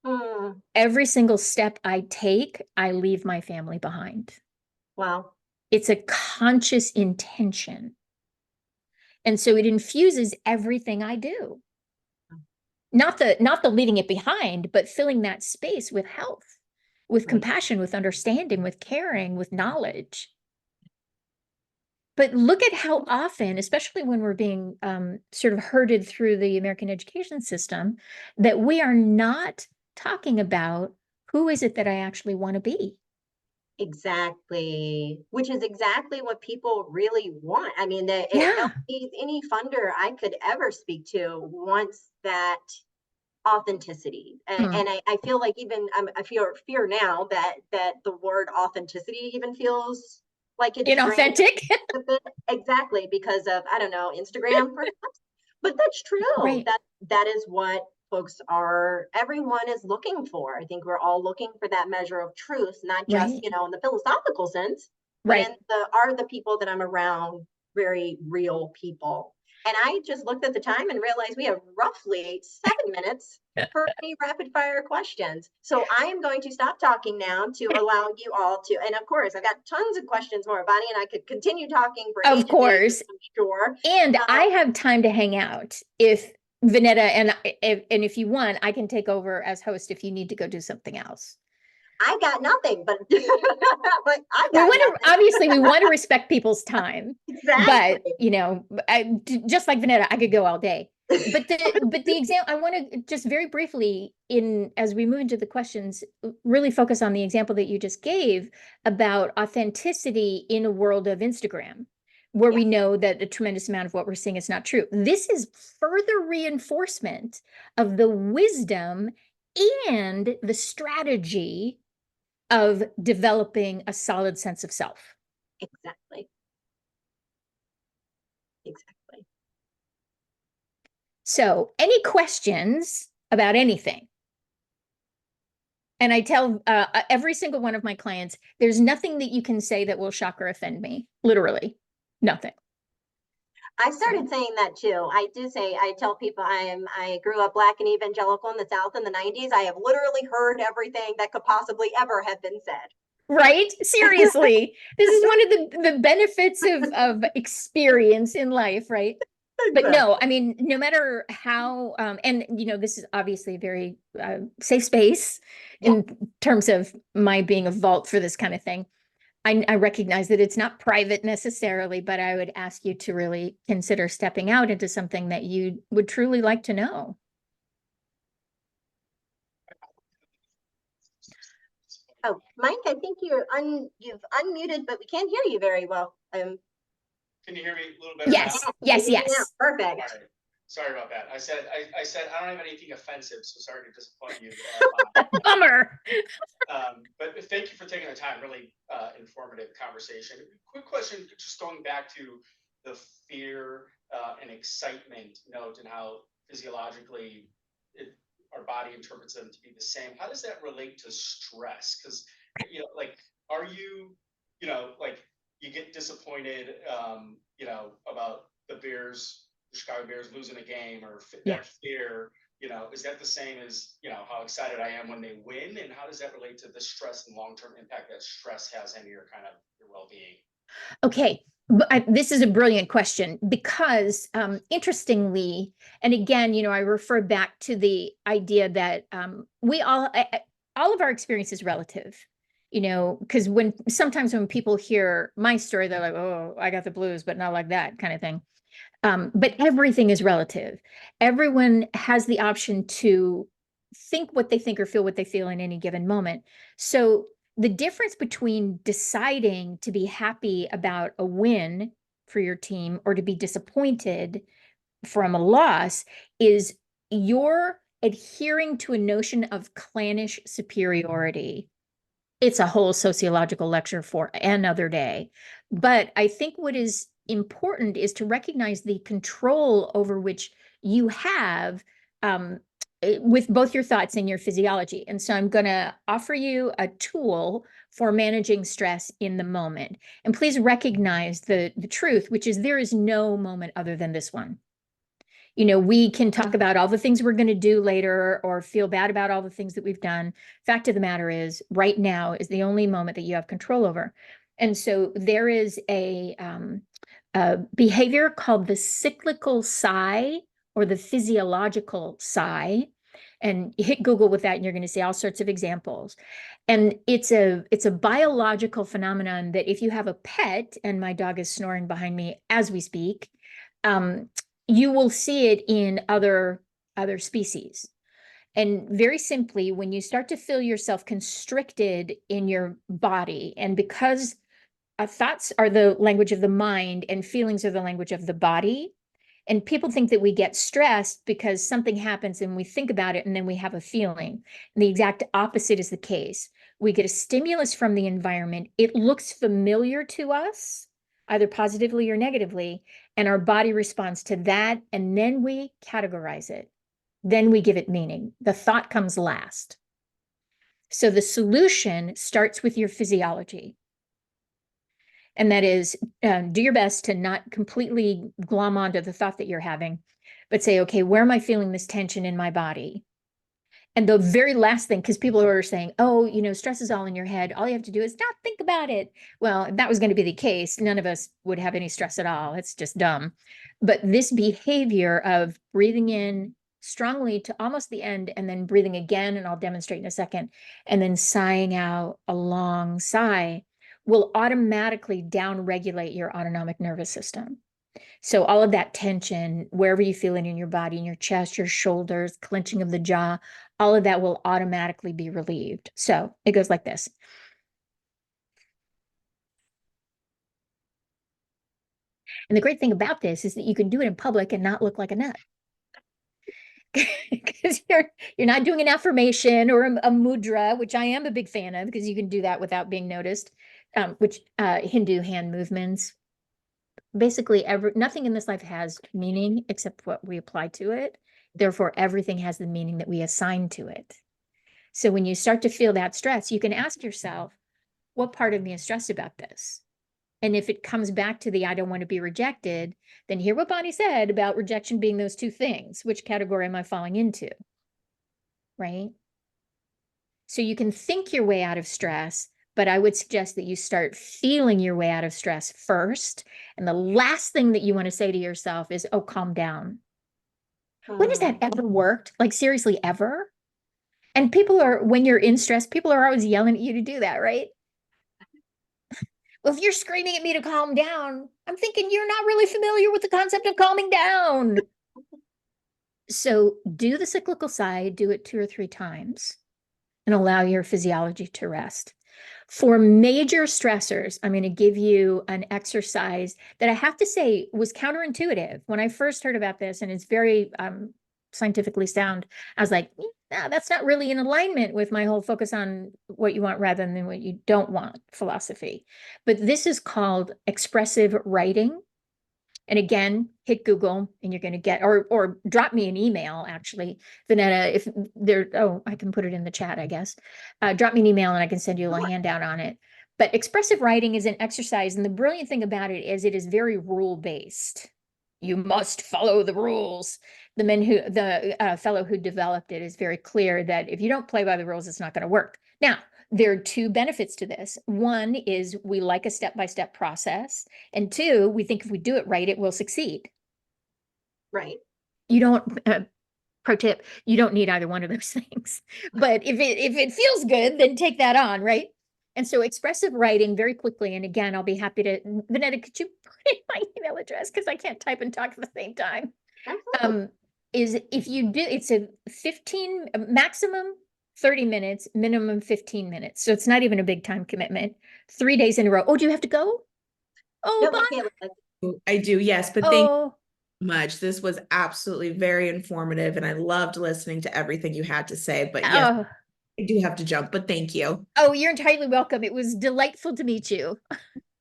Mm, Every single step I take, I leave my family behind. wow. It's a conscious intention. And so it infuses everything I do. Not the leaving it behind, but filling that space with health, with Right. compassion, with understanding, with caring, with knowledge. But look at how often, especially when we're being sort of herded through the American education system, that we are not talking about who is it that I actually want to be. Exactly, which is exactly what people really want. I mean, Yeah. any funder I could ever speak to wants that authenticity. And I feel like even I fear now that the word authenticity even feels like it's drained Inauthentic. a bit. Exactly, because of, I don't know, Instagram perhaps. But that's true. Right. That is what everyone is looking for. I think we're all looking for that measure of truth, not just, Right. in the philosophical sense, but Right. in are the people that I'm around very real people. And I just looked at the time and realized we have roughly 7 minutes for any rapid fire questions. So I am going to stop talking now to allow you all to, and of course, I've got tons of questions more. Bonnie and I could continue talking for Of ages, course. I'm sure. And I have time to hang out if Vonetta and if you want, I can take over as host if you need to go do something else. I got nothing, but I We got want nothing. to obviously we want to respect people's time, Exactly. but just like Vonetta, I could go all day. But the example I want to just very briefly as we move into the questions, really focus on the example that you just gave about authenticity in a world of Instagram, where we Yes. know that a tremendous amount of what we're seeing is not true. This is further reinforcement of the wisdom and the strategy of developing a solid sense of self. Exactly. Exactly. So, any questions about anything? And I tell every single one of my clients, there's nothing that you can say that will shock or offend me. Literally, nothing. I started saying that too. I tell people I grew up Black and evangelical in the South in the 90s. I have literally heard everything that could possibly ever have been said. Right? Seriously. This is one of the benefits of experience in life, right? But no, I mean, no matter how, and this is obviously a very safe space in terms of my being a vault for this kind of thing. I recognize that it's not private necessarily, but I would ask you to really consider stepping out into something that you would truly like to know. Oh, Mike, I think you've unmuted, but we can't hear you very well. Can you hear me a little better Yes, now? yes, Yeah, yes. perfect. All right. Sorry about that. I said I don't have anything offensive, so sorry to disappoint you. Bummer. But thank you for taking the time. Really informative conversation. Quick question, just going back to the fear and excitement note and how physiologically our body interprets them to be the same. How does that relate to stress? Because like, are you, like you get disappointed, about the Chicago Bears losing a game, or that fear. Is that the same as, how excited I am when they win? And how does that relate to the stress and long-term impact that stress has on your your well-being? Okay, this is a brilliant question because interestingly, and again, I refer back to the idea that we all of our experience is relative, because sometimes when people hear my story, they're like, oh, I got the blues, but not like that kind of thing. But everything is relative. Everyone has the option to think what they think or feel what they feel in any given moment. So the difference between deciding to be happy about a win for your team or to be disappointed from a loss is you're adhering to a notion of clannish superiority it's a whole sociological lecture for another day. But I think what is important is to recognize the control over which you have with both your thoughts and your physiology. And so I'm going to offer you a tool for managing stress in the moment. And please recognize the truth, which is there is no moment other than this one. You know, we can talk about all the things we're going to do later or feel bad about all the things that we've done. Fact of the matter is, right now is the only moment that you have control over. And so there is a behavior called the cyclical sigh or the physiological sigh. And hit Google with that, and you're going to see all sorts of examples. And it's a biological phenomenon that if you have a pet, and my dog is snoring behind me as we speak, you will see it in other species. And very simply, when you start to feel yourself constricted in your body, and because thoughts are the language of the mind and feelings are the language of the body, and people think that we get stressed because something happens and we think about it and then we have a feeling. And the exact opposite is the case. We get a stimulus from the environment. It looks familiar to us, either positively or negatively, and our body responds to that, and then we categorize it. Then we give it meaning. The thought comes last. So the solution starts with your physiology. And that is, do your best to not completely glom onto the thought that you're having, but say, okay, where am I feeling this tension in my body? And the very last thing, because people are saying, oh, you know, stress is all in your head. All you have to do is not think about it. Well, if that was going to be the case, none of us would have any stress at all. It's just dumb. But this behavior of breathing in strongly to almost the end and then breathing again, and I'll demonstrate in a second, and then sighing out a long sigh will automatically downregulate your autonomic nervous system. So all of that tension, wherever you feel it in your body, in your chest, your shoulders, clenching of the jaw, all of that will automatically be relieved. So it goes like this. And the great thing about this is that you can do it in public and not look like a nut. Because you're not doing an affirmation or a mudra, which I am a big fan of, because you can do that without being noticed, which Hindu hand movements. Basically, nothing in this life has meaning except what we apply to it. Therefore, everything has the meaning that we assign to it. So when you start to feel that stress, you can ask yourself, what part of me is stressed about this? And if it comes back to the I don't want to be rejected, then hear what Bonnie said about rejection being those two things. Which category am I falling into? Right? So you can think your way out of stress, but I would suggest that you start feeling your way out of stress first. And the last thing that you want to say to yourself is, oh, calm down. When has that ever worked? Like, seriously, ever? And when you're in stress, people are always yelling at you to do that, right? Well, if you're screaming at me to calm down, I'm thinking you're not really familiar with the concept of calming down. So do the cyclical sigh, do it 2 or 3 times, and allow your physiology to rest. For major stressors, I'm going to give you an exercise that I have to say was counterintuitive. When I first heard about this, and it's very scientifically sound, I was like, nah, that's not really in alignment with my whole focus on what you want rather than what you don't want philosophy. But this is called expressive writing. And again, hit Google and you're going to get, or drop me an email, actually, Vonetta, if there, I can put it in the chat, I guess. Drop me an email and I can send you a handout on it. But expressive writing is an exercise. And the brilliant thing about it is very rule-based. You must follow the rules. The fellow who developed it is very clear that if you don't play by the rules, it's not going to work. Now, there are 2 benefits to this. One is we like a step-by-step process. And 2, we think if we do it right, it will succeed. Right. You don't, pro tip, you don't need either one of those things. But if it feels good, then take that on, right? And so expressive writing very quickly, and again, I'll be happy to, Vonetta, could you put in my email address? Because I can't type and talk at the same time. Is if you do, it's a 15, maximum 30 minutes, minimum 15 minutes. So it's not even a big time commitment. 3 days in a row. Oh, do you have to go? Oh, No, Bonnie. I do, yes, but thank you Oh, so much. This was absolutely very informative, and I loved listening to everything you had to say. But yes, oh, I do have to jump, but thank you. Oh, you're entirely welcome. It was delightful to meet you.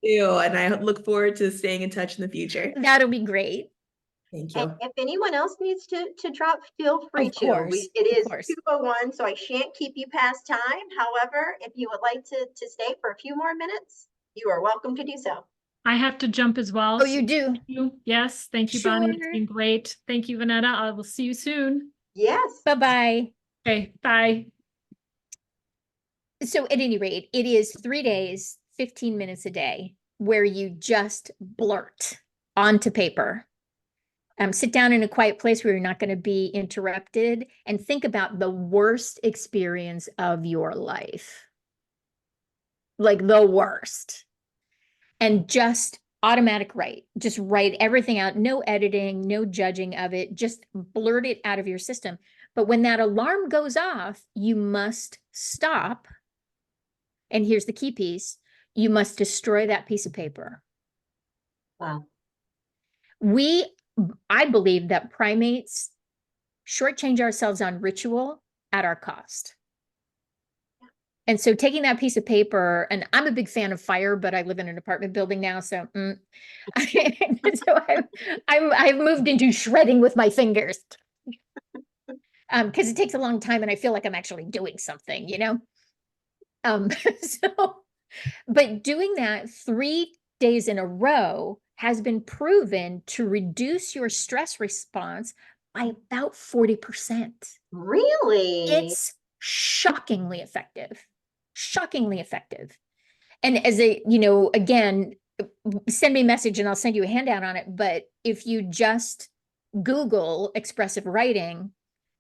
Ew, and I look forward to staying in touch in the future. That'll be great. Thank And you. if anyone else needs to drop, feel free Of to. course, It of is course. 2:01, so I shan't keep you past time. However, if you would like to stay for a few more minutes, you are welcome to do so. I have to jump as well. Oh, you do? Thank you. Yes, thank you, Bonnie. It's Sure. been great. Thank you, Vonetta. I will see you soon. Yes. Bye-bye. Okay, bye. So at any rate, it is 3 days, 15 minutes a day where you just blurt onto paper. Sit down in a quiet place where you're not going to be interrupted and think about the worst experience of your life. Like the worst. And just automatic write. Just write everything out. No editing, no judging of it. Just blurt it out of your system. But when that alarm goes off, you must stop. And here's the key piece. You must destroy that piece of paper. Wow. I believe that primates shortchange ourselves on ritual at our cost. And so taking that piece of paper, and I'm a big fan of fire, but I live in an apartment building now, so I've moved into shredding with my fingers. Because it takes a long time and I feel like I'm actually doing something, you know? But doing that 3 days in a row has been proven to reduce your stress response by about 40%. Really? It's shockingly effective. Shockingly effective. And as a, you know, again, send me a message and I'll send you a handout on it. But if you just Google expressive writing,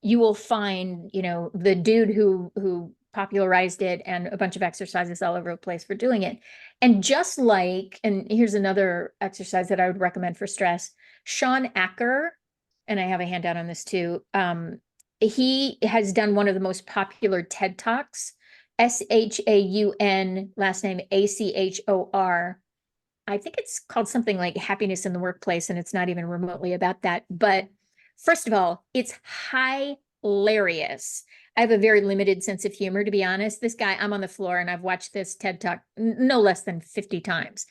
you will find, you know, the dude who popularized it and a bunch of exercises all over the place for doing it. And just like, and here's another exercise that I would recommend for stress, Sean Acker, and I have a handout on this too. He has done one of the most popular TED Talks, Shaun, last name Achor. I think it's called something like Happiness in the Workplace, and it's not even remotely about that. But first of all, it's hilarious. I have a very limited sense of humor, to be honest. This guy, I'm on the floor and I've watched this TED Talk no less than 50 times.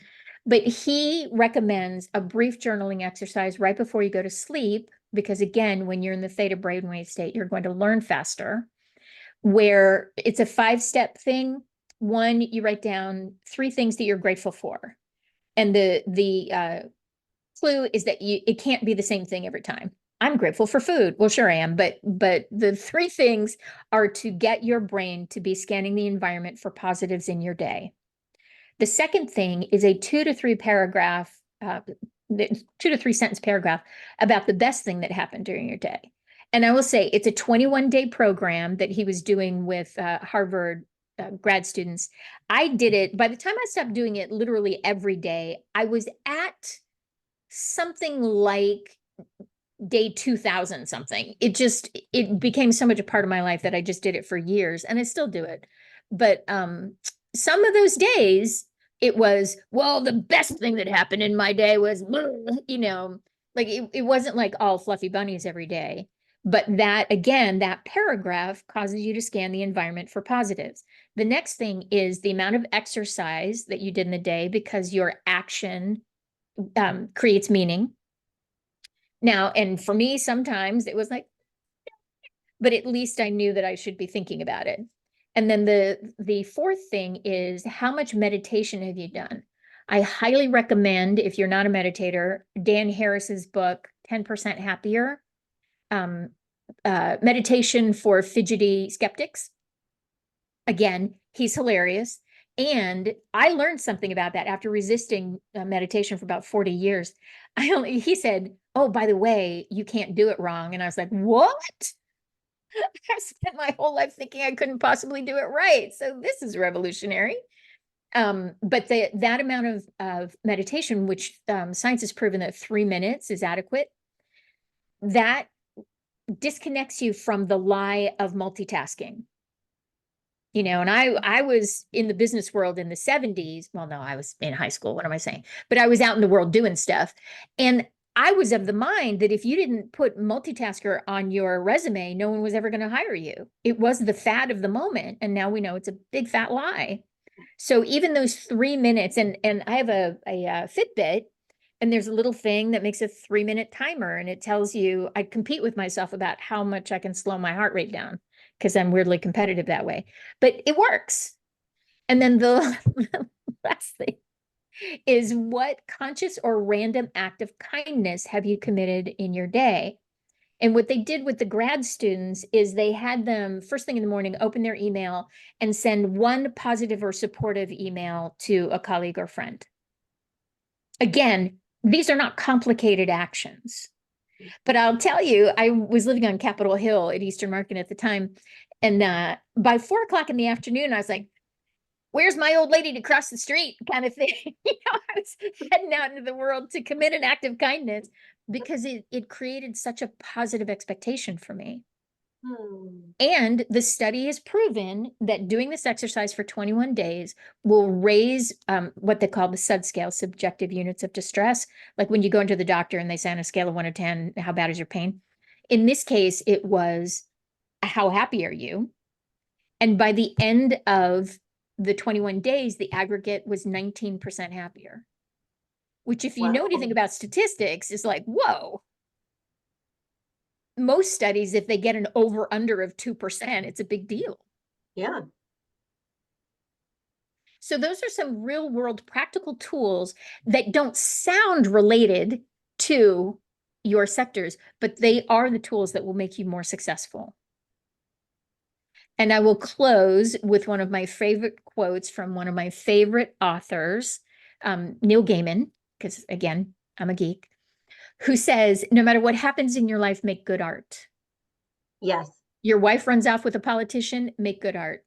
But he recommends a brief journaling exercise right before you go to sleep, because again, when you're in the theta brainwave state, you're going to learn faster, where it's a 5-step thing. One, you write down 3 things that you're grateful for. And the clue is that it can't be the same thing every time. I'm grateful for food. Well, sure I am, but the 3 things are to get your brain to be scanning the environment for positives in your day. The second thing is a 2 to 3 paragraph, 2 to 3 sentence paragraph about the best thing that happened during your day. And I will say it's a 21-day program that he was doing with Harvard grad students. I did it, by the time I stopped doing it literally every day, I was at something like day 2000 something. It became so much a part of my life that I just did it for years, and I still do it. But some of those days it was, well, the best thing that happened in my day was, you know, like it wasn't like all fluffy bunnies every day. But that, again, that paragraph causes you to scan the environment for positives. The next thing is the amount of exercise that you did in the day, because your action creates meaning. Now, and for me, sometimes it was like, but at least I knew that I should be thinking about it. And then the fourth thing is, how much meditation have you done? I highly recommend, if you're not a meditator, Dan Harris's book, 10% Happier. Meditation for Fidgety Skeptics. Again, he's hilarious. And I learned something about that after resisting meditation for about 40 years. He said, oh, by the way, you can't do it wrong. And I was like, what? I spent my whole life thinking I couldn't possibly do it right. So this is revolutionary. But that amount of meditation, which science has proven that 3 minutes is adequate, that disconnects you from the lie of multitasking. You know, and I was in the business world in the 70s. Well, no, I was in high school. What am I saying? But I was out in the world doing stuff. And I was of the mind that if you didn't put multitasker on your resume, no one was ever going to hire you. It was the fad of the moment. And now we know it's a big fat lie. So even those 3 minutes, and I have a Fitbit, and there's a little thing that makes a 3-minute timer, and it tells you, I compete with myself about how much I can slow my heart rate down because I'm weirdly competitive that way, but it works. And then the last thing is, what conscious or random act of kindness have you committed in your day? And what they did with the grad students is they had them first thing in the morning, open their email and send one positive or supportive email to a colleague or friend. Again, these are not complicated actions. But I'll tell you, I was living on Capitol Hill at Eastern Market at the time. And by 4 o'clock in the afternoon, I was like, where's my old lady to cross the street kind of thing. I was heading out into the world to commit an act of kindness because it created such a positive expectation for me. And the study has proven that doing this exercise for 21 days will raise what they call the SUD scale, subjective units of distress. Like when you go into the doctor and they say on a scale of 1 to 10, how bad is your pain? In this case, it was, how happy are you? And by the end of the 21 days, the aggregate was 19% happier, which if you know anything about statistics is like, whoa. Most studies, if they get an over under of 2%, it's a big deal. Yeah. So those are some real world practical tools that don't sound related to your sectors, but they are the tools that will make you more successful. And I will close with one of my favorite quotes from one of my favorite authors, Neil Gaiman, because again, I'm a geek, who says, no matter what happens in your life, make good art. Yes. Your wife runs off with a politician, make good art.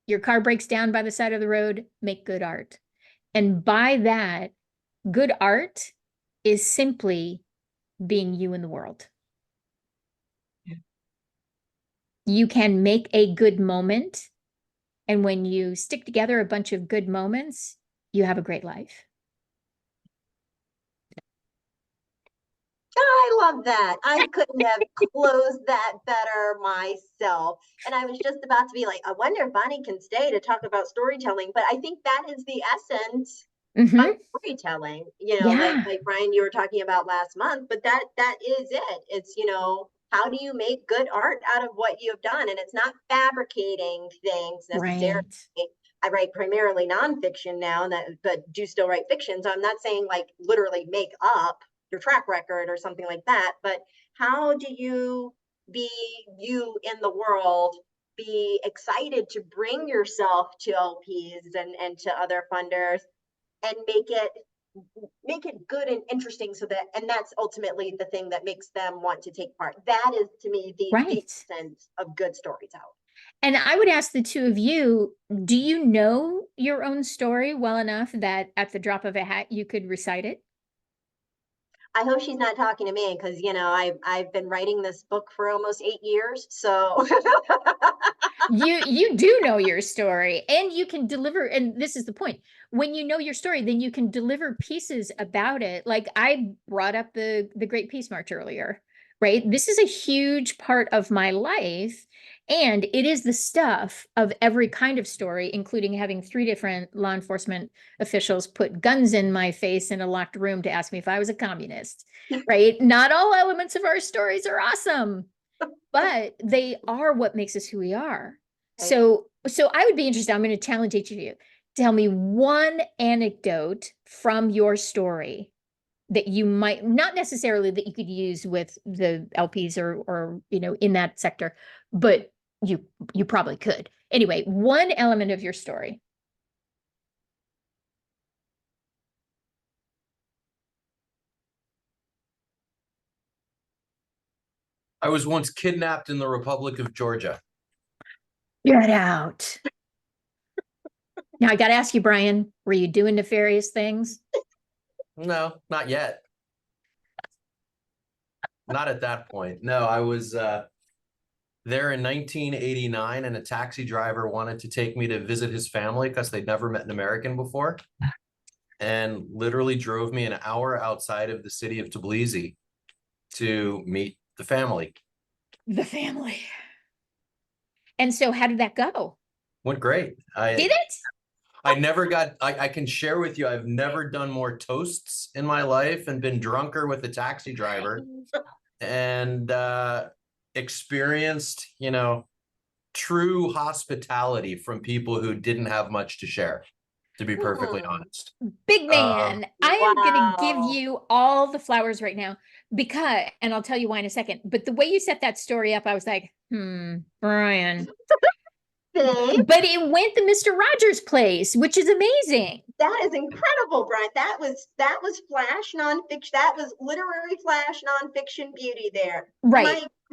Your car breaks down by the side of the road, make good art. And by that, good art is simply being you in the world. You can make a good moment. And when you stick together a bunch of good moments, you have a great life. I love that. I couldn't have closed that better myself. And I was just about to be like, I wonder if Bonnie can stay to talk about storytelling. But I think that is the essence of storytelling. You know, like Brian, you were talking about last month, but that is it. It's, you know, how do you make good art out of what you've done? And it's not fabricating things necessarily. Right. I write primarily nonfiction now, but do still write fiction. So I'm not saying like literally make up your track record or something like that, but how do you be you in the world, be excited to bring yourself to LPs and to other funders and make it good and interesting so that, and that's ultimately the thing that makes them want to take part. That is to me the sense of good storytelling. And I would ask the two of you, do you know your own story well enough that at the drop of a hat you could recite it? I hope she's not talking to me because, you know, I've been writing this book for almost 8 years. So you do know your story and you can deliver. And this is the point. When you know your story, then you can deliver pieces about it. Like I brought up the Great Peace March earlier, right? This is a huge part of my life. And it is the stuff of every kind of story, including having 3 different law enforcement officials put guns in my face in a locked room to ask me if I was a communist, right? Not all elements of our stories are awesome, but they are what makes us who we are. So I would be interested, I'm going to challenge each of you. Tell me one anecdote from your story that you might, not necessarily that you could use with the LPs or you know, in that sector, but you probably could. Anyway, one element of your story. I was once kidnapped in the Republic of Georgia. Get out. Now I got to ask you, Brian, were you doing nefarious things? No, not yet. Not at that point. No, I was there in 1989 and a taxi driver wanted to take me to visit his family because they'd never met an American before. and literally drove me an hour outside of the city of Tbilisi to meet the family. The family. And so how did that go? Went great. Did it? I never got, I can share with you, I've never done more toasts in my life and been drunker with a taxi driver and experienced, you know, true hospitality from people who didn't have much to share, to be perfectly honest. Big man, I am going to give Wow. you all the flowers right now because, and I'll tell you why in a second, but the way you set that story up, I was like, Brian. Babe, But it went to Mr. Rogers' place, which is amazing. that is incredible, Brian. That was flash nonfiction. That was literary flash nonfiction beauty there. Right. My